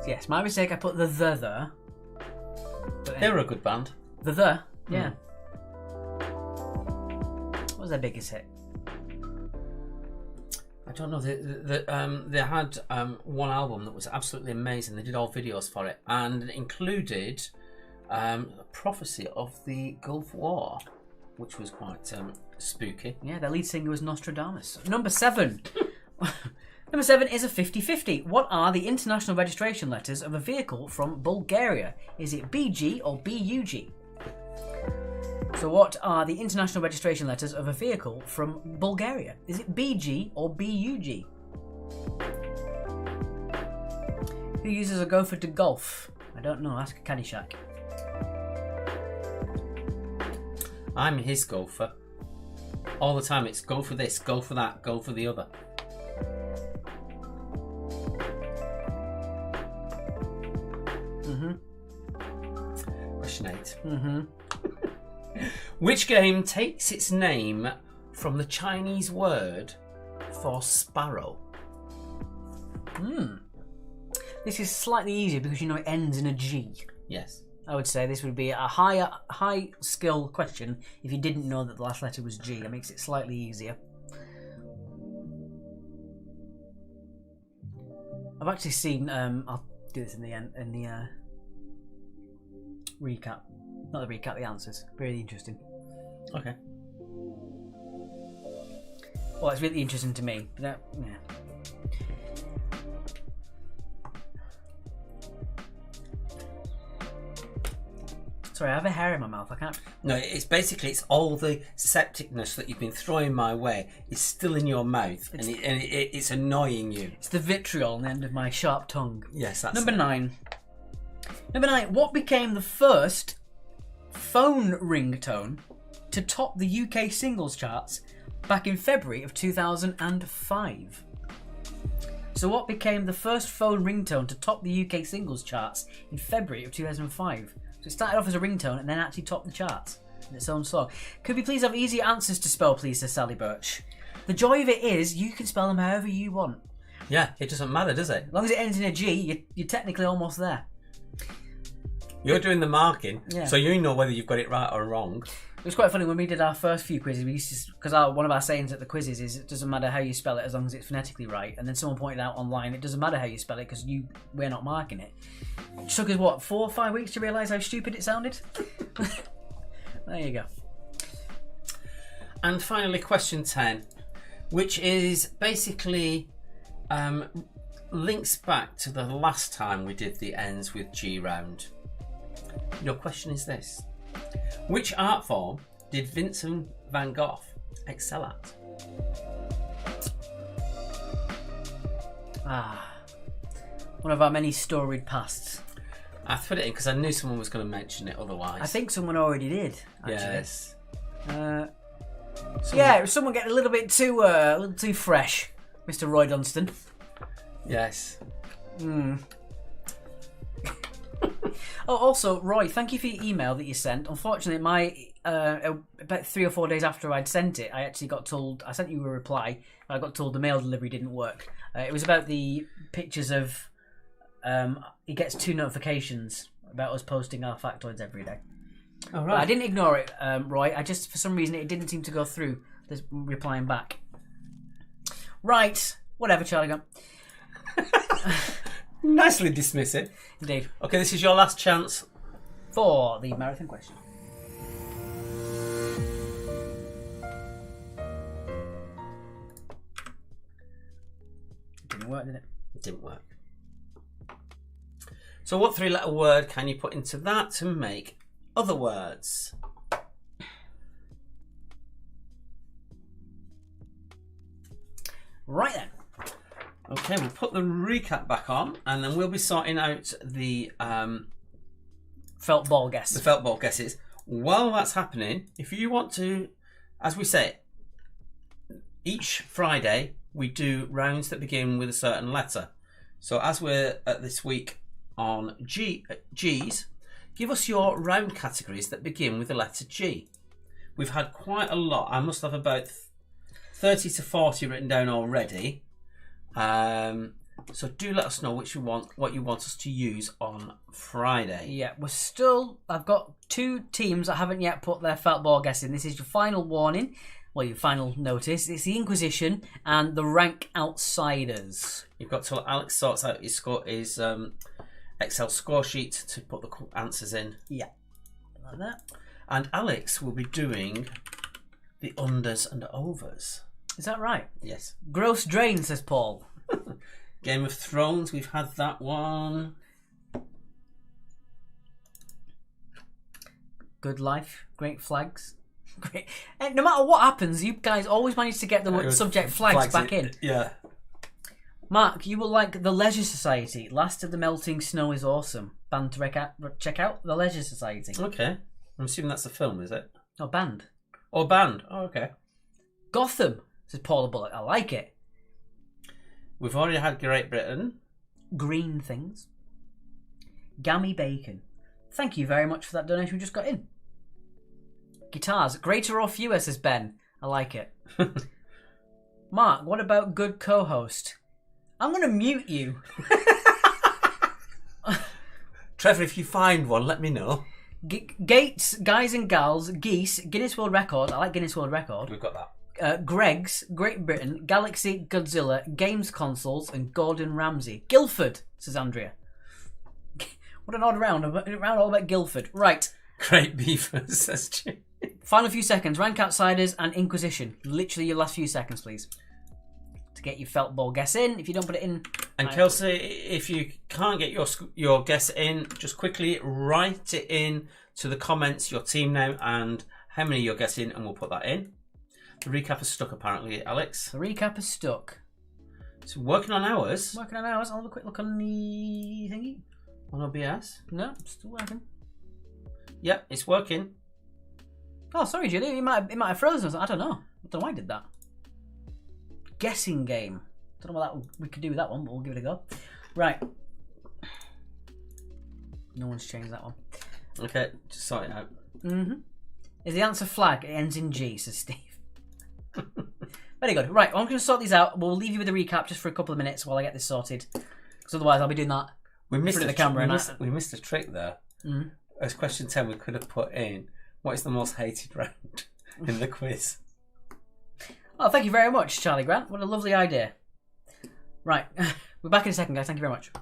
Yes, my mistake. I put the there. But They were a good band. the yeah. What was their biggest hit? I don't know. They had one album that was absolutely amazing. They did all videos for it, and it included a prophecy of the Gulf War, which was quite spooky. Yeah, their lead singer was Nostradamus. Number 7. Number 7 is a 50-50. What are the international registration letters of a vehicle from Bulgaria? Is it BG or BUG? So what are the international registration letters of a vehicle from Bulgaria? Is it BG or BUG? Who uses a gopher to golf? I don't know, ask a Caddyshack. I'm his gopher. All the time it's go for this, go for that, go for the other. Question 8. Which game takes its name from the Chinese word for sparrow? This is slightly easier because you know it ends in a G. Yes. I would say this would be a high skill question if you didn't know that the last letter was G. It makes it slightly easier. I've actually seen. I'll do this in the end in the recap. Not the recap. The answers. Really interesting. Okay. Well, it's really interesting to me. But yeah. Sorry, I have a hair in my mouth. I can't. No, it's all the septicness that you've been throwing my way is still in your mouth, and it's annoying you. It's the vitriol on the end of my sharp tongue. Yes, that's Number it. 9. Number 9. What became the first phone ringtone to top the UK singles charts back in February of 2005? So what became the first phone ringtone to top the UK singles charts in February of 2005? So it started off as a ringtone and then actually topped the charts in its own song. Could we please have easier answers to spell, please, says Sally Birch. The joy of it is you can spell them however you want. Yeah, it doesn't matter, does it? As long as it ends in a G, you're technically almost there. You're doing the marking, Yeah. so you know whether you've got it right or wrong. It was quite funny when we did our first few quizzes. We used to, because one of our sayings at the quizzes is it doesn't matter how you spell it as long as it's phonetically right. And then someone pointed out online it doesn't matter how you spell it because we're not marking it. It took us 4 or 5 weeks to realise how stupid it sounded. There you go. And finally, question 10, which is basically links back to the last time we did the ends with G round. Your question is this: which art form did Vincent van Gogh excel at? One of our many storied pasts. I put it in because I knew someone was going to mention it otherwise. I think someone already did, actually. Yes. Yeah, it was someone getting a little too fresh, Mr. Roy Dunstan. Yes. Oh, also, Roy, thank you for your email that you sent. Unfortunately, about 3 or 4 days after I'd sent it, I actually got told, I sent you a reply, I got told the mail delivery didn't work. It was about the pictures of he gets 2 notifications about us posting our factoids every day. Oh, But right. I didn't ignore it, Roy. I just, for some reason, it didn't seem to go through. This replying back. Right. Whatever, Charlie Grant. Nicely dismissive. Indeed. Okay, this is your last chance. For the marathon question. Didn't work, did it? It didn't work. So what 3-letter word can you put into that to make other words? Right then. Okay, we'll put the recap back on, and then we'll be sorting out the Felt ball guess. felt ball guesses. While that's happening, if you want to, as we say, each Friday we do rounds that begin with a certain letter. So as we're at this week on G's, give us your round categories that begin with the letter G. We've had quite a lot. I must have about 30 to 40 written down already. So do let us know what you want us to use on Friday. Yeah, I've got 2 teams that haven't yet put their felt ball guess in. This is your final warning. Well, your final notice. It's the Inquisition and the Rank Outsiders. You've got till Alex sorts out his Excel score sheet to put the answers in. Yeah. Like that. And Alex will be doing the unders and overs. Is that right? Yes. Gross drain, says Paul. Game of Thrones, we've had that one. Good life. Great flags. Great. And no matter what happens, you guys always manage to get the subject flags back in. Yeah. Mark, you will like The Leisure Society. Last of the Melting Snow is awesome. Band to check out The Leisure Society. Okay. I'm assuming that's a film, is it? Oh, band. Or band. Oh, okay. Gotham, says Paula Bullock. I like it. We've already had Great Britain. Green Things. Gammy Bacon. Thank you very much for that donation we just got in. Guitars. Greater or fewer, says Ben. I like it. Mark, what about good co-host? I'm going to mute you. Trevor, if you find one, let me know. Gates, Guys and Gals, Geese, Guinness World Record. I like Guinness World Record. We've got that. Greg's, Great Britain, Galaxy, Godzilla, Games Consoles, and Gordon Ramsay. Guildford, says Andrea. What an odd round. A round all about Guildford. Right. Great beavers, says Jim. Final few seconds. Rank Outsiders and Inquisition. Literally your last few seconds, please. To get your felt ball guess in. If you don't put it in... And Kelsey, if you can't get your guess in, just quickly write it in to the comments, your team name, and how many you're guessing, and we'll put that in. The recap is stuck, apparently, Alex. The recap is stuck. So working on hours. Working on hours. I'll have a quick look on the thingy. On OBS. No, still working. Yep, it's working. Oh, sorry, Julie. It might have frozen. I don't know. I don't know why I did that. Guessing game. Don't know what we could do with that one, but we'll give it a go. Right. No one's changed that one. Okay, just sort it out. Mm-hmm. Is the answer flag? It ends in G, says Steve. Very good. Right, I'm going to sort these out. We'll leave you with a recap just for a couple of minutes while I get this sorted. Because otherwise I'll be doing that We missed the camera. We missed a trick there. Mm-hmm. As question 10, we could have put in, what is the most hated round in the quiz? Oh, thank you very much, Charlie Grant. What a lovely idea. Right. We're back in a second, guys. Thank you very much.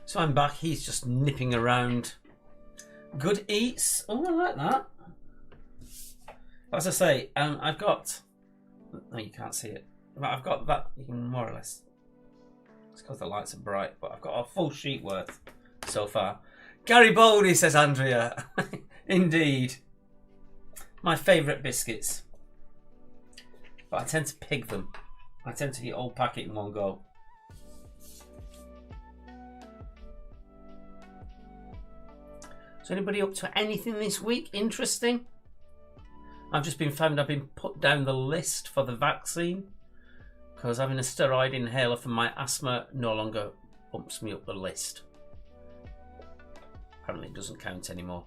So I'm back. He's just nipping around. Good eats. Oh, I like that. As I say, I've got... No, you can't see it. But I've got that, you can more or less... It's because the lights are bright, but I've got a full sheet worth so far. Garibaldi, says Andrea. Indeed. My favourite biscuits. But I tend to pig them. I tend to eat a whole packet in one go. So anybody up to anything this week interesting? I've been put down the list for the vaccine because having a steroid inhaler for my asthma no longer bumps me up the list. Apparently it doesn't count anymore.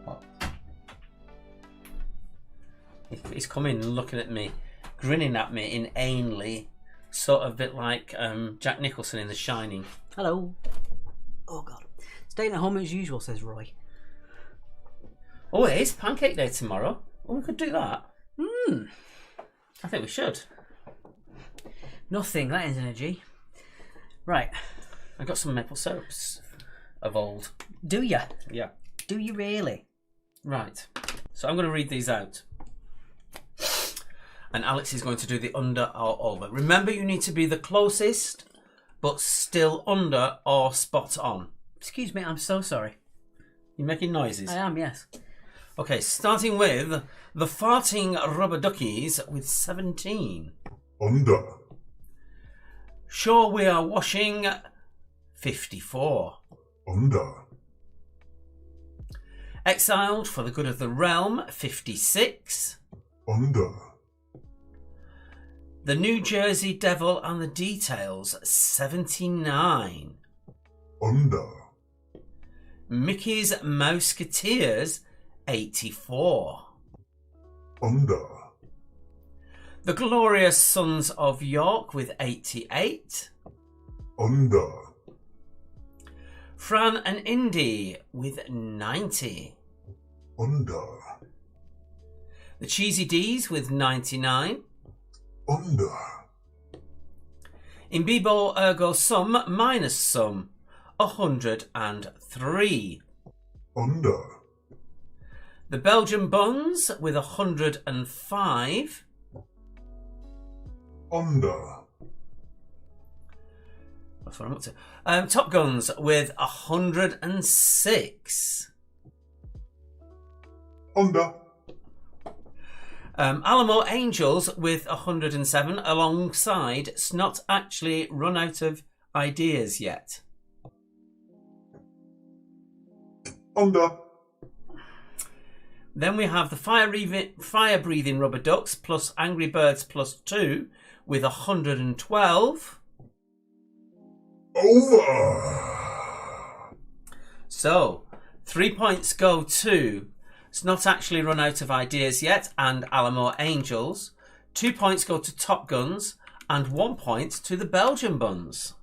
What? He's coming and looking at me, grinning at me inanely, sort of a bit like Jack Nicholson in The Shining. Hello. Oh God. Staying at home as usual, says Roy. Oh, it is Pancake Day tomorrow. Oh, we could do that. I think we should. Nothing, that is energy. Right. I got some maple syrups of old. Do ya? Yeah. Do you really? Right. So I'm going to read these out. And Alex is going to do the under or over. Remember, you need to be the closest, but still under or spot on. Excuse me, I'm so sorry. You're making noises. I am, yes. Okay, starting with the farting rubber duckies with 17. Under. Sure we are washing 54. Under. Exiled for the good of the realm 56. Under. The New Jersey Devil and the Details 79. Under. Mickey's Mouseketeers 84. Under. The Glorious Sons of York with 88. Under. Fran and Indy with 90. Under. The Cheesy D's with 99. Under. In Bibo Ergo Sum minus Sum 103. Under. The Belgian Buns with 105. Under. That's what I'm up to. Top Guns with 106. Under. Alamo Angels with 107 alongside It's Not Actually Run Out of Ideas Yet. Under. Then we have the Fire Breathing Rubber Ducks plus Angry Birds plus 2 with 112. Over. So, 3 points go to It's Not Actually Run Out of Ideas Yet and Alamo Angels. 2 points go to Top Guns and 1 point to the Belgian Buns.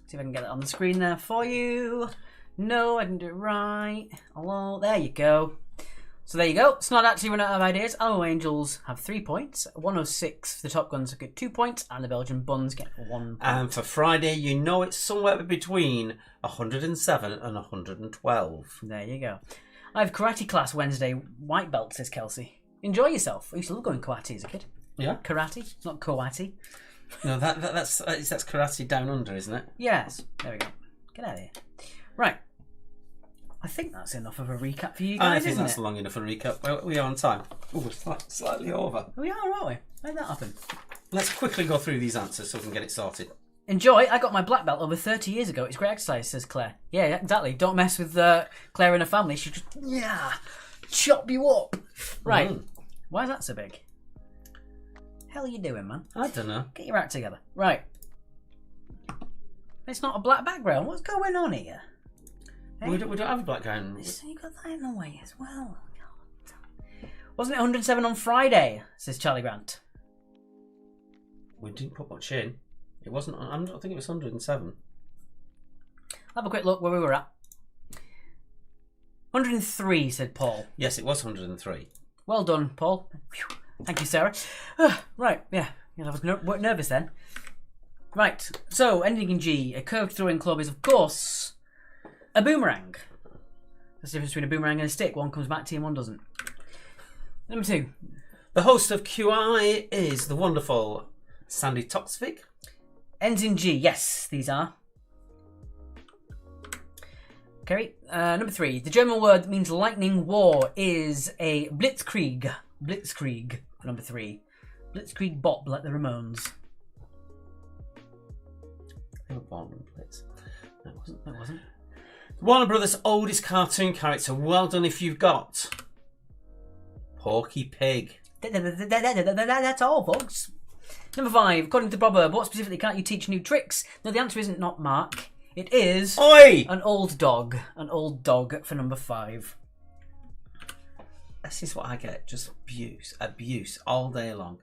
See if I can get it on the screen there for you. No, I didn't do it right. Hello, there you go. So there you go. It's Not Actually Run Out of Ideas. Alamo Angels have 3 points. 106 for the Top Guns get 2 points, and the Belgian Buns get 1 point. And for Friday, you know it's somewhere between 107 and 112. There you go. I have karate class Wednesday, white belt, says Kelsey. Enjoy yourself. I used to love going karate as a kid. Yeah? Karate, not koati. No, that's karate down under, isn't it? Yes. There we go. Get out of here. Right. I think that's enough of a recap for you guys, I think isn't that's it? long enough for a recap. We are on time. Oh, we're slightly over. We are, aren't we? How did that happen? Let's quickly go through these answers so we can get it sorted. Enjoy. I got my black belt over 30 years ago. It's great exercise, says Claire. Yeah, exactly. Don't mess with Claire and her family. She just, chop you up. Right. Why is that so big? Hell are you doing, man? I don't know. Get your act together. Right. It's not a black background. What's going on here? Hey? We don't have a black gown. You got that in the way as well. God. Wasn't it 107 on Friday? Says Charlie Grant. We didn't put much in. It wasn't. I don't think it was 107. Have a quick look where we were at. 103, said Paul. Yes, it was 103. Well done, Paul. Whew. Thank you, Sarah. Right, yeah. I was nervous then. Right, so ending in G. A curved throwing club is, of course, a boomerang. That's the difference between a boomerang and a stick. One comes back to you and one doesn't. Number 2. The host of QI is the wonderful Sandy Toksvig. Ends in G. Yes, these are. Kerry. Number 3. The German word that means lightning war is a Blitzkrieg. Blitzkrieg for number 3. Blitzkrieg Bop, like the Ramones. They were born in Blitz. That wasn't. Warner Brothers' oldest cartoon character. Well done if you've got Porky Pig. That's all, folks. Number 5. According to the proverb, what specifically can't you teach new tricks? No, the answer isn't not Mark. It is Oi! an old dog. An old dog for number 5. This is what I get. Just abuse all day long.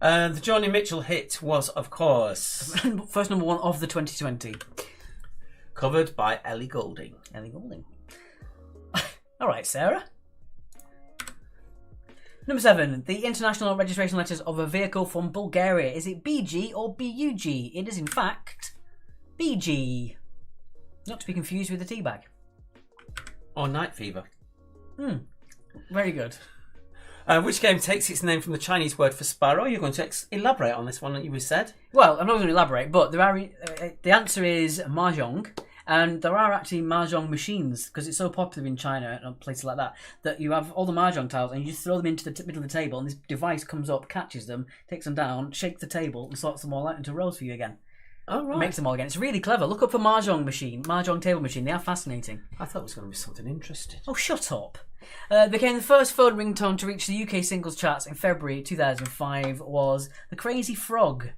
The Joni Mitchell hit was, of course, First number 1 of the 2020. covered by Ellie Goulding. Ellie Goulding. All right, Sarah. Number 7. The international registration letters of a vehicle from Bulgaria. Is it BG or BUG? It is, in fact, BG. Not to be confused with the teabag. Or Night Fever. Very good. Which game takes its name from the Chinese word for sparrow? You're going to elaborate on this one that you said. Well, I'm not going to elaborate, but there are. The answer is mahjong, and there are actually mahjong machines because it's so popular in China and places like that that you have all the mahjong tiles and you just throw them into the middle of the table, and this device comes up, catches them, takes them down, shakes the table, and sorts them all out into rows for you again. Oh, right. Makes them all again. It's really clever. Look up for mahjong table machine. They are fascinating. I thought it was going to be something interesting. Oh, shut up. Became the first phone ringtone to reach the UK singles charts in February 2005 was The Crazy Frog.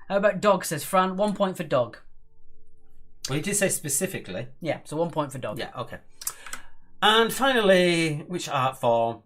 How about dog, says Fran. 1 point for dog. Well, you did say specifically. Yeah, so 1 point for dog. Yeah, okay. And finally, which art form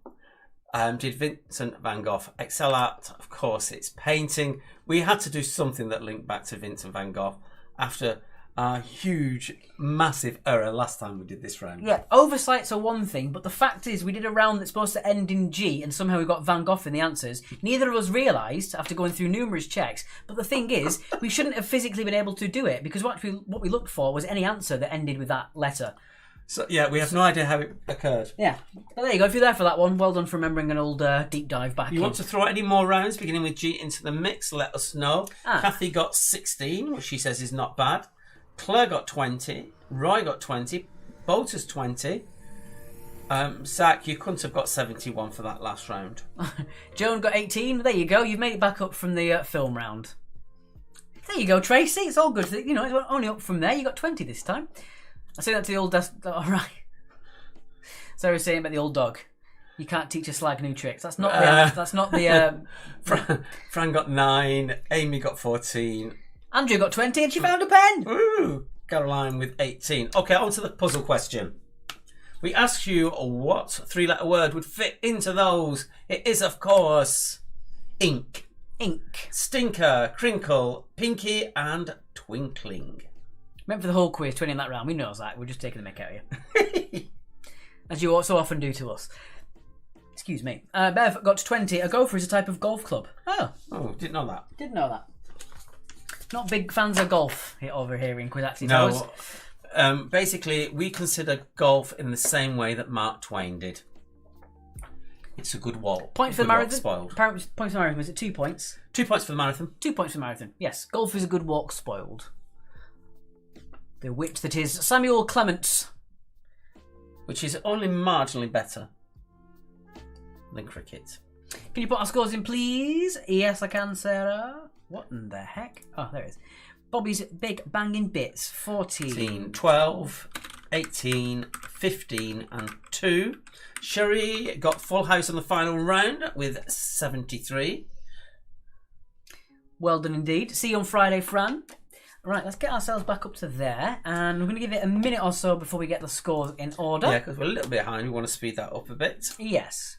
did Vincent van Gogh excel at? Of course, it's painting. We had to do something that linked back to Vincent van Gogh after a huge, massive error last time we did this round. Yeah, oversights are one thing, but the fact is we did a round that's supposed to end in G and somehow we got Van Gogh in the answers. Neither of us realised after going through numerous checks, but the thing is, we shouldn't have physically been able to do it because what we looked for was any answer that ended with that letter. So, yeah, we have no idea how it occurred. Yeah, well, there you go. If you're there for that one, well done for remembering an old deep dive back. You want to throw any more rounds, beginning with G, into the mix, let us know. Kathy got 16, which she says is not bad. Claire got 20. Roy got 20. Botus 20. Zach, you couldn't have got 71 for that last round. Joan got 18. There you go. You've made it back up from the film round. There you go, Tracy. It's all good. You know, it's only up from there. You got 20 this time. I say that to the old... All right. Sarah was saying about the old dog. You can't teach a slag new tricks. That's not the... that's not the... Fran got 9. Amy got 14. Andrew got 20 and she found a pen. Ooh, Caroline with 18. Okay, on to the puzzle question. We asked you what 3-letter word would fit into those. It is, of course, ink. Ink. Stinker, crinkle, pinky, and twinkling. Meant for the whole quiz, 20 in that round. We know that. We're just taking the mick out of you. As you so often do to us. Excuse me. Bev got 20. A gopher is a type of golf club. Oh, didn't know that. Didn't know that. Not big fans of golf over here in Quizaxi No. Towers. Basically, we consider golf in the same way that Mark Twain did. It's a good walk. Point for the marathon. Spoiled. Point for the marathon. Was it 2 points? 2 points for the marathon. 2 points for the marathon. Yes. Golf is a good walk spoiled. The wit that is Samuel Clements. Which is only marginally better than cricket. Can you put our scores in, please? Yes, I can, Sarah. What in the heck? Oh, there it is. Bobby's Big Banging Bits. 14. 12, 18, 15 and 2. Sherry got full house on the final round with 73. Well done indeed. See you on Friday, Fran. Right, let's get ourselves back up to there. And we're going to give it a minute or so before we get the scores in order. Yeah, because we're a little bit behind. We want to speed that up a bit. Yes.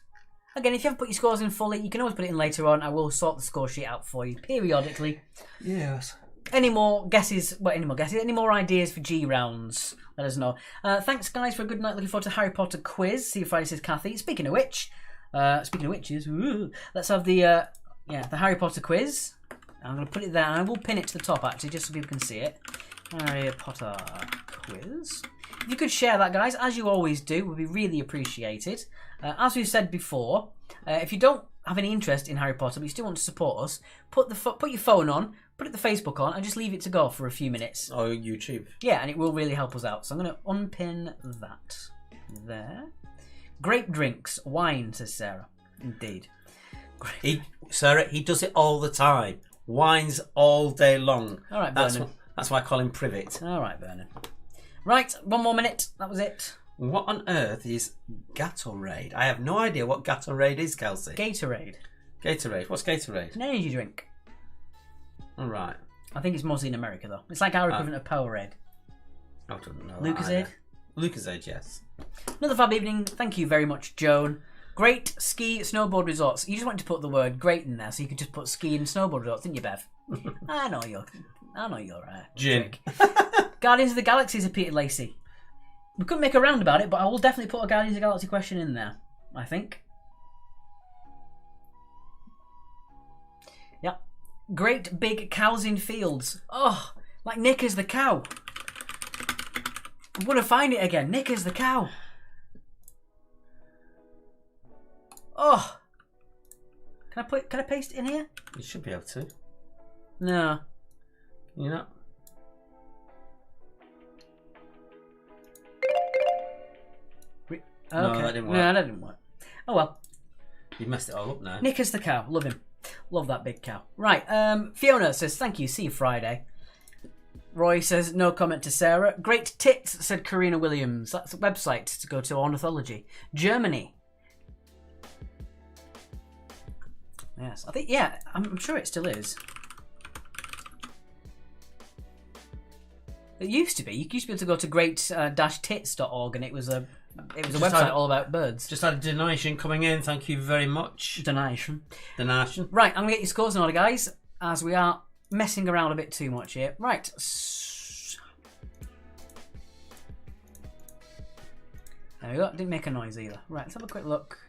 Again, if you haven't put your scores in fully, you can always put it in later on. I will sort the score sheet out for you periodically. Yes. Any more guesses? Well, any more guesses? Any more ideas for G rounds? Let us know. Thanks, guys, for a good night. Looking forward to Harry Potter quiz. See you Friday, says Kathy. Speaking of witches, let's have the Harry Potter quiz. I'm going to put it there, and I will pin it to the top, actually, just so people can see it. Harry Potter quiz. If you could share that, guys, as you always do, would be really appreciated. As we've said before, if you don't have any interest in Harry Potter but you still want to support us, put your phone on, put the Facebook on, and just leave it to go for a few minutes. Or YouTube. Yeah, and it will really help us out. So I'm going to unpin that there. Grape drinks, wine, says Sarah. Indeed. Sarah, he does it all the time. Wines all day long. All right, That's Vernon. that's why I call him Privet. All right, Vernon. Right, 1 more minute. That was it. What on earth is Gatorade? I have no idea what Gatorade is, Kelsey. Gatorade. Gatorade. What's Gatorade? It's an energy drink. All right. I think it's mostly in America, though. It's like our equivalent of Powerade. I don't know. Lucozade? Lucozade, yes. Another fab evening. Thank you very much, Joan. Great ski snowboard resorts. You just wanted to put the word "great" in there, so you could just put ski and snowboard resorts, didn't you, Bev? I know you're Gin. trick. Guardians of the Galaxy, repeated Lacey. We couldn't make a round about it, but I will definitely put a Guardians of the Galaxy question in there. I think. Yeah. Great big cows in fields. Oh, like Knickers the cow. I'm gonna find it again. Knickers the cow. Oh, can I paste it in here? You should be able to. No. You know. Okay. No, that didn't work. No, that didn't work. Oh well. You messed it all up now. Knickers the cow. Love him. Love that big cow. Right. Fiona says thank you. See you Friday. Roy says no comment to Sarah. Great tits, said Karina Williams. That's a website to go to, ornithology. Germany. Yes, I think, yeah, I'm sure it still is. It used to be. You used to be able to go to great-tits.org and it was a website all about birds. Just had a donation coming in. Thank you very much. Donation. Donation. Right, I'm going to get your scores in order, guys, as we are messing around a bit too much here. Right. There we go. Didn't make a noise either. Right, let's have a quick look.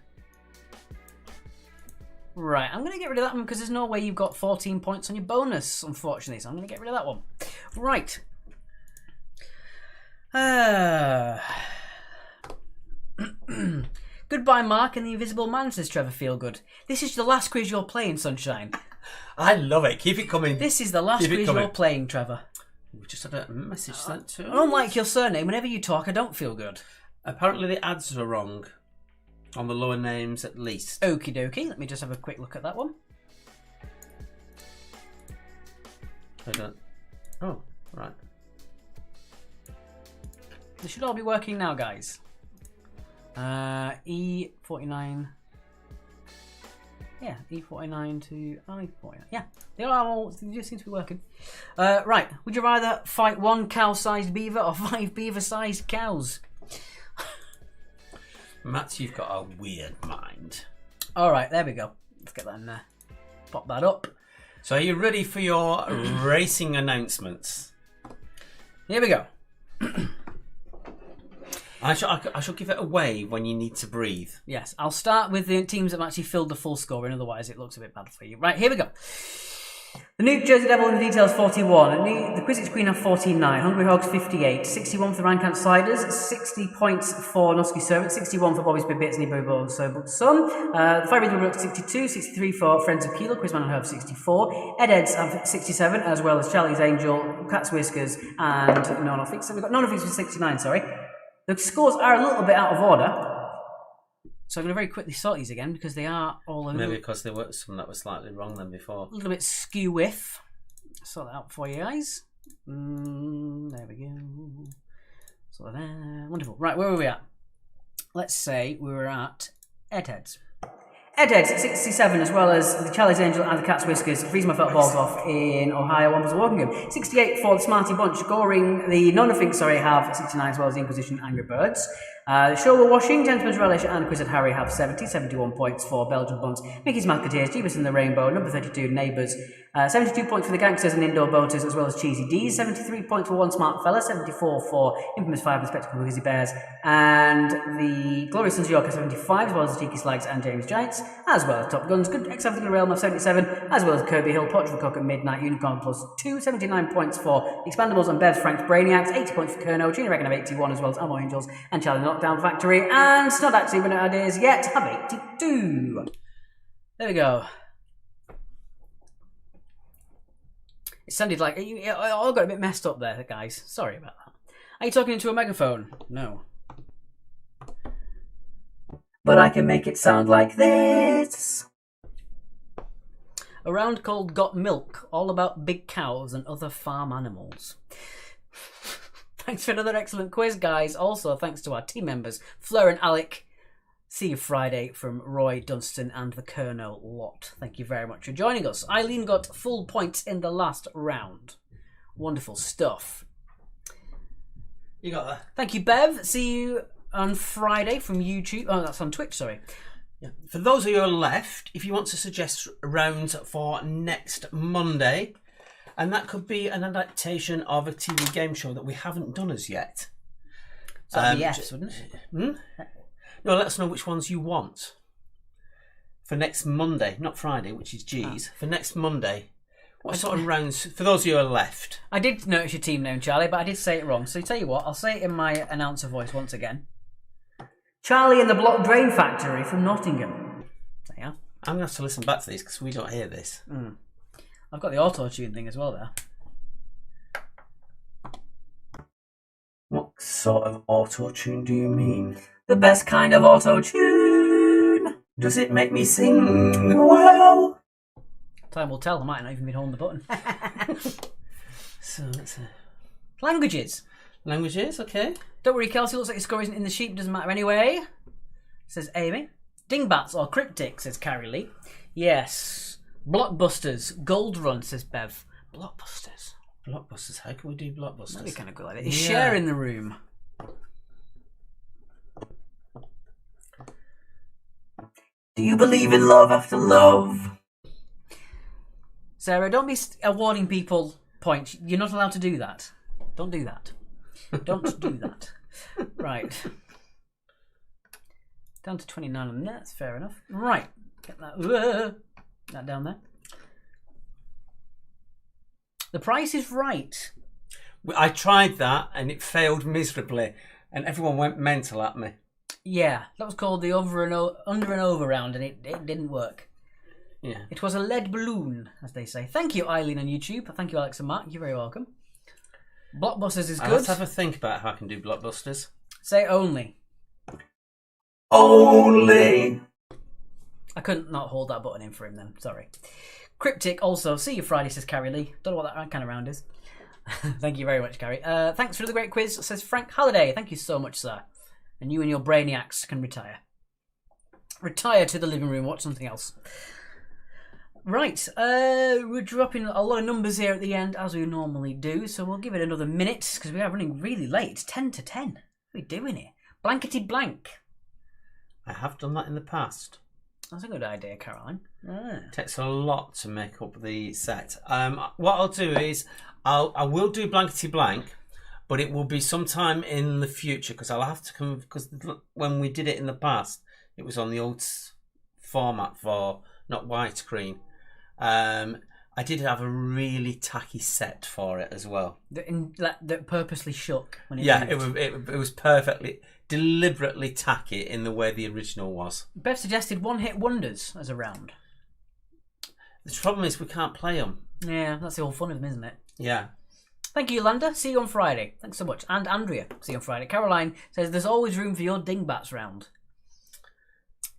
Right, I'm going to get rid of that one because there's no way you've got 14 points on your bonus, unfortunately. So I'm going to get rid of that one. Right. Goodbye, Mark and the Invisible Man, says Trevor Feelgood. This is the last quiz you're playing, Sunshine. I love it. Keep it coming. This is the last quiz you're playing, Trevor. We just had a message sent to us. Unlike your surname, whenever you talk, I don't feel good. Apparently the ads are wrong. On the lower names, at least. Okie dokie. Let me just have a quick look at that one. I don't. Oh, right. They should all be working now, guys. E49. Yeah, E49 to I49. Yeah, they just seem to be working. Right. Would you rather fight one cow-sized beaver or 5 beaver-sized cows? Matt, you've got a weird mind. All right, there we go. Let's get that in there. Pop that up. So are you ready for your racing announcements? Here we go. I shall give it away when you need to breathe. Yes, I'll start with the teams that have actually filled the full score in, otherwise it looks a bit bad for you. Right, here we go. The New Jersey Devil in the details 41, the Quidditch Queen have 49, Hungry Hogs 58, 61 for the Rancamp Sliders, 60 points for Nusky Servant, 61 for Bobby's Big Bits and Ibo Servant's Son, the Fire Reader Brook 62, 63 for Friends of Keeler, Quizman and Herb 64, Eds have 67, as well as Charlie's Angel, Cat's Whiskers, and No Nothings. We've got No Nothings with 69, sorry. The scores are a little bit out of order. So I'm going to very quickly sort these again because they are all Maybe because there were some that were slightly wrong than before. a little bit skew with. Sort that out for you guys. There we go. So there. Wonderful. Right, where were we at? Let's say we were at Edheads. Edheads 67, as well as the Charlie's Angel and the Cat's Whiskers. Freeze My Felt Balls Off in Ohio, One Was a Walking Game. 68 for the Smarty Bunch. Goring, the None of Things, have 69, as well as the Inquisition Angry Birds. Showa Washing, Gentleman's Relish, and Quizzed Harry have 71 points for Belgian Buns. Mickey's Musketeers, Jeebus and the Rainbow, number 32, Neighbours, 72 points for the Gangsters and Indoor Boaters, as well as Cheesy D's, 73 points for One Smart Fella, 74 for Infamous 5 and Spectacle Grizzly Bears, and the Glorious Sons of York 75, as well as Cheeky Slags and James Giants, as well as Top Guns, Good X of the Realm of 77, as well as Kirby Hill, Portrait of Cock at Midnight, Unicorn Plus 2, 79 points for Expandables and Bev's Frank's Brainiacs, 80 points for Kerno, Gina Regan of 81, as well as Ammo Angels and Charlie Knockdown Factory, and Snod actually running out of ideas yet, have 82. There we go. It sounded like it all got a bit messed up there, guys. Sorry about that. Are you talking into a megaphone? No. But I can make it sound like this. A round called Got Milk, all about big cows and other farm animals. Thanks for another excellent quiz, guys. Also, thanks to our team members, Fleur and Alec. See you Friday from Roy Dunstan and the Kerno lot. Thank you very much for joining us. Eileen got full points in the last round. Wonderful stuff. You got that. Thank you, Bev. See you on Friday from YouTube. Oh, that's on Twitch, sorry. Yeah. For those of you who are left, if you want to suggest rounds for next Monday, and that could be an adaptation of a TV game show that we haven't done as yet. So that'd be yes, wouldn't it? No, let us know which ones you want for next Monday, not Friday, which is G's. For next Monday, what sort of rounds, for those of you who are left? I did notice your team name, Charlie, but I did say it wrong. So tell you what, I'll say it in my announcer voice once again. Charlie and the Block Drain Factory from Nottingham. There you are. I'm going to have to listen back to these because we don't hear this. I've got the auto-tune thing as well there. What sort of auto-tune do you mean? The best kind of auto-tune. Does it make me sing well? Time will tell. I might not even be holding the button. So that's Languages. Languages, okay. Don't worry, Kelsey. Looks like your score isn't in the sheet. Doesn't matter anyway. Says Amy. Dingbats or cryptic, says Carrie Lee. Yes. Blockbusters. Gold Run, says Bev. Blockbusters. Blockbusters. How can we do blockbusters? That'd be kind of good like it. Is Cher in the room? Do you believe in love after love? Sarah, don't be awarding people points. You're not allowed to do that. Don't do that. Don't do that. Right. Down to 29 on that's fair enough. Right. Get that down there. The Price is Right. I tried that and it failed miserably, and everyone went mental at me. Yeah, that was called the under and over round, and it didn't work. Yeah. It was a lead balloon, as they say. Thank you, Eileen on YouTube. Thank you, Alex and Mark. You're very welcome. Blockbusters is good. Let's have a think about how I can do blockbusters. Say only. Only. I couldn't not hold that button in for him then. Sorry. Cryptic also. See you Friday, says Carrie Lee. Don't know what that kind of round is. Thank you very much, Carrie. Thanks for the great quiz, says Frank Halliday. Thank you so much, sir. And you and your brainiacs can retire. Retire to the living room, watch something else. Right, we're dropping a lot of numbers here at the end, as we normally do, so we'll give it another minute, because we are running really late. It's 10 to 10. What are we doing here? Blankety blank. I have done that in the past. That's a good idea, Caroline. It takes a lot to make up the set. What I'll do is, I will do blankety blank, but it will be sometime in the future, because I'll have to come, because when we did it in the past, it was on the old format for not widescreen. I did have a really tacky set for it as well. That purposely shook when it moved. it was perfectly, deliberately tacky in the way the original was. Bev suggested one-hit wonders as a round. The problem is we can't play them. Yeah, that's the whole fun of them, isn't it? Yeah. Thank you, Yolanda. See you on Friday. Thanks so much. And Andrea, see you on Friday. Caroline says there's always room for your dingbats round.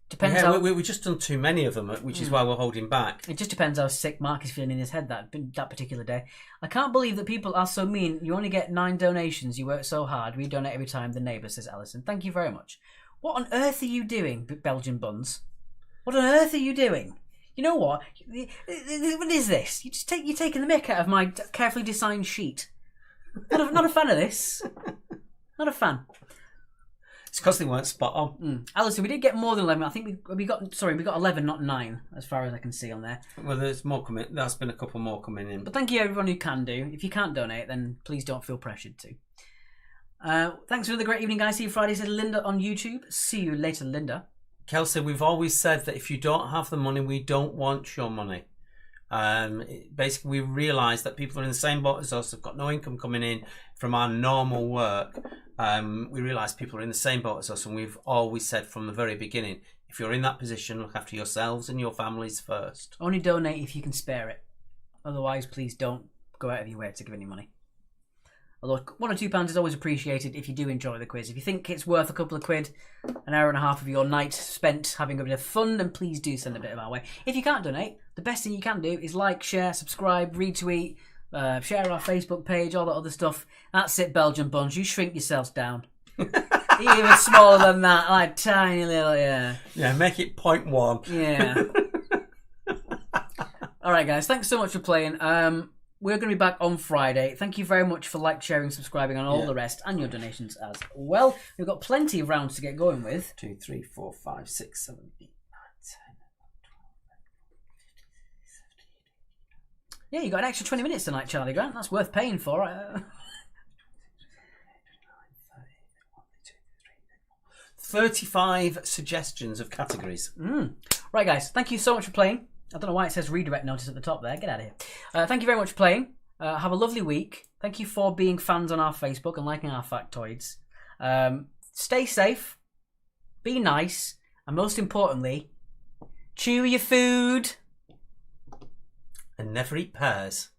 Depends Yeah, how... we've just done too many of them, which is why we're holding back. It just depends how sick Mark is feeling in his head that particular day. I can't believe that people are so mean. You only get 9 donations. You work so hard. We donate every time. The neighbour, says Alison. Thank you very much. What on earth are you doing, Belgian buns? What on earth are you doing? You know what? What is this? You're taking the mick out of my carefully designed sheet. Not a fan of this. Not a fan. It's because they weren't spot on. Alison, we did get more than 11. I think we got 11, not 9, as far as I can see on there. Well, there's more coming. There's been a couple more coming in. But thank you everyone who can do. If you can't donate, then please don't feel pressured to. Thanks for another great evening, guys. See you Friday, said Linda on YouTube. See you later, Linda. Kelsey, we've always said that if you don't have the money, we don't want your money. Basically, we realise that people are in the same boat as us, have got no income coming in from our normal work. We realise people are in the same boat as us, and we've always said from the very beginning, if you're in that position, look after yourselves and your families first. Only donate if you can spare it. Otherwise, please don't go out of your way to give any money. Although £1 or £2 is always appreciated if you do enjoy the quiz. If you think it's worth a couple of quid, an hour and a half of your night spent having a bit of fun, then please do send a bit of our way. If you can't donate, the best thing you can do is like, share, subscribe, retweet, share our Facebook page, all that other stuff. That's it, Belgian buns. You shrink yourselves down. Even smaller than that, like tiny little, yeah. Yeah, make it 0.1. Yeah. All right, guys. Thanks so much for playing. We're going to be back on Friday. Thank you very much for sharing, subscribing, and all the rest, and your donations as well. We've got plenty of rounds to get going with. 2, 3, 4, 5, 6, 7, 8, 9, 10, 12, 13, 14, 15, 16, 17, 18, 19, 20. Yeah, you got an extra 20 minutes tonight, Charlie Grant. That's worth paying for. 35 suggestions of categories. Right, guys. Thank you so much for playing. I don't know why it says redirect notice at the top there. Get out of here. Thank you very much for playing. Have a lovely week. Thank you for being fans on our Facebook and liking our factoids. Stay safe. Be nice. And most importantly, chew your food. And never eat pears.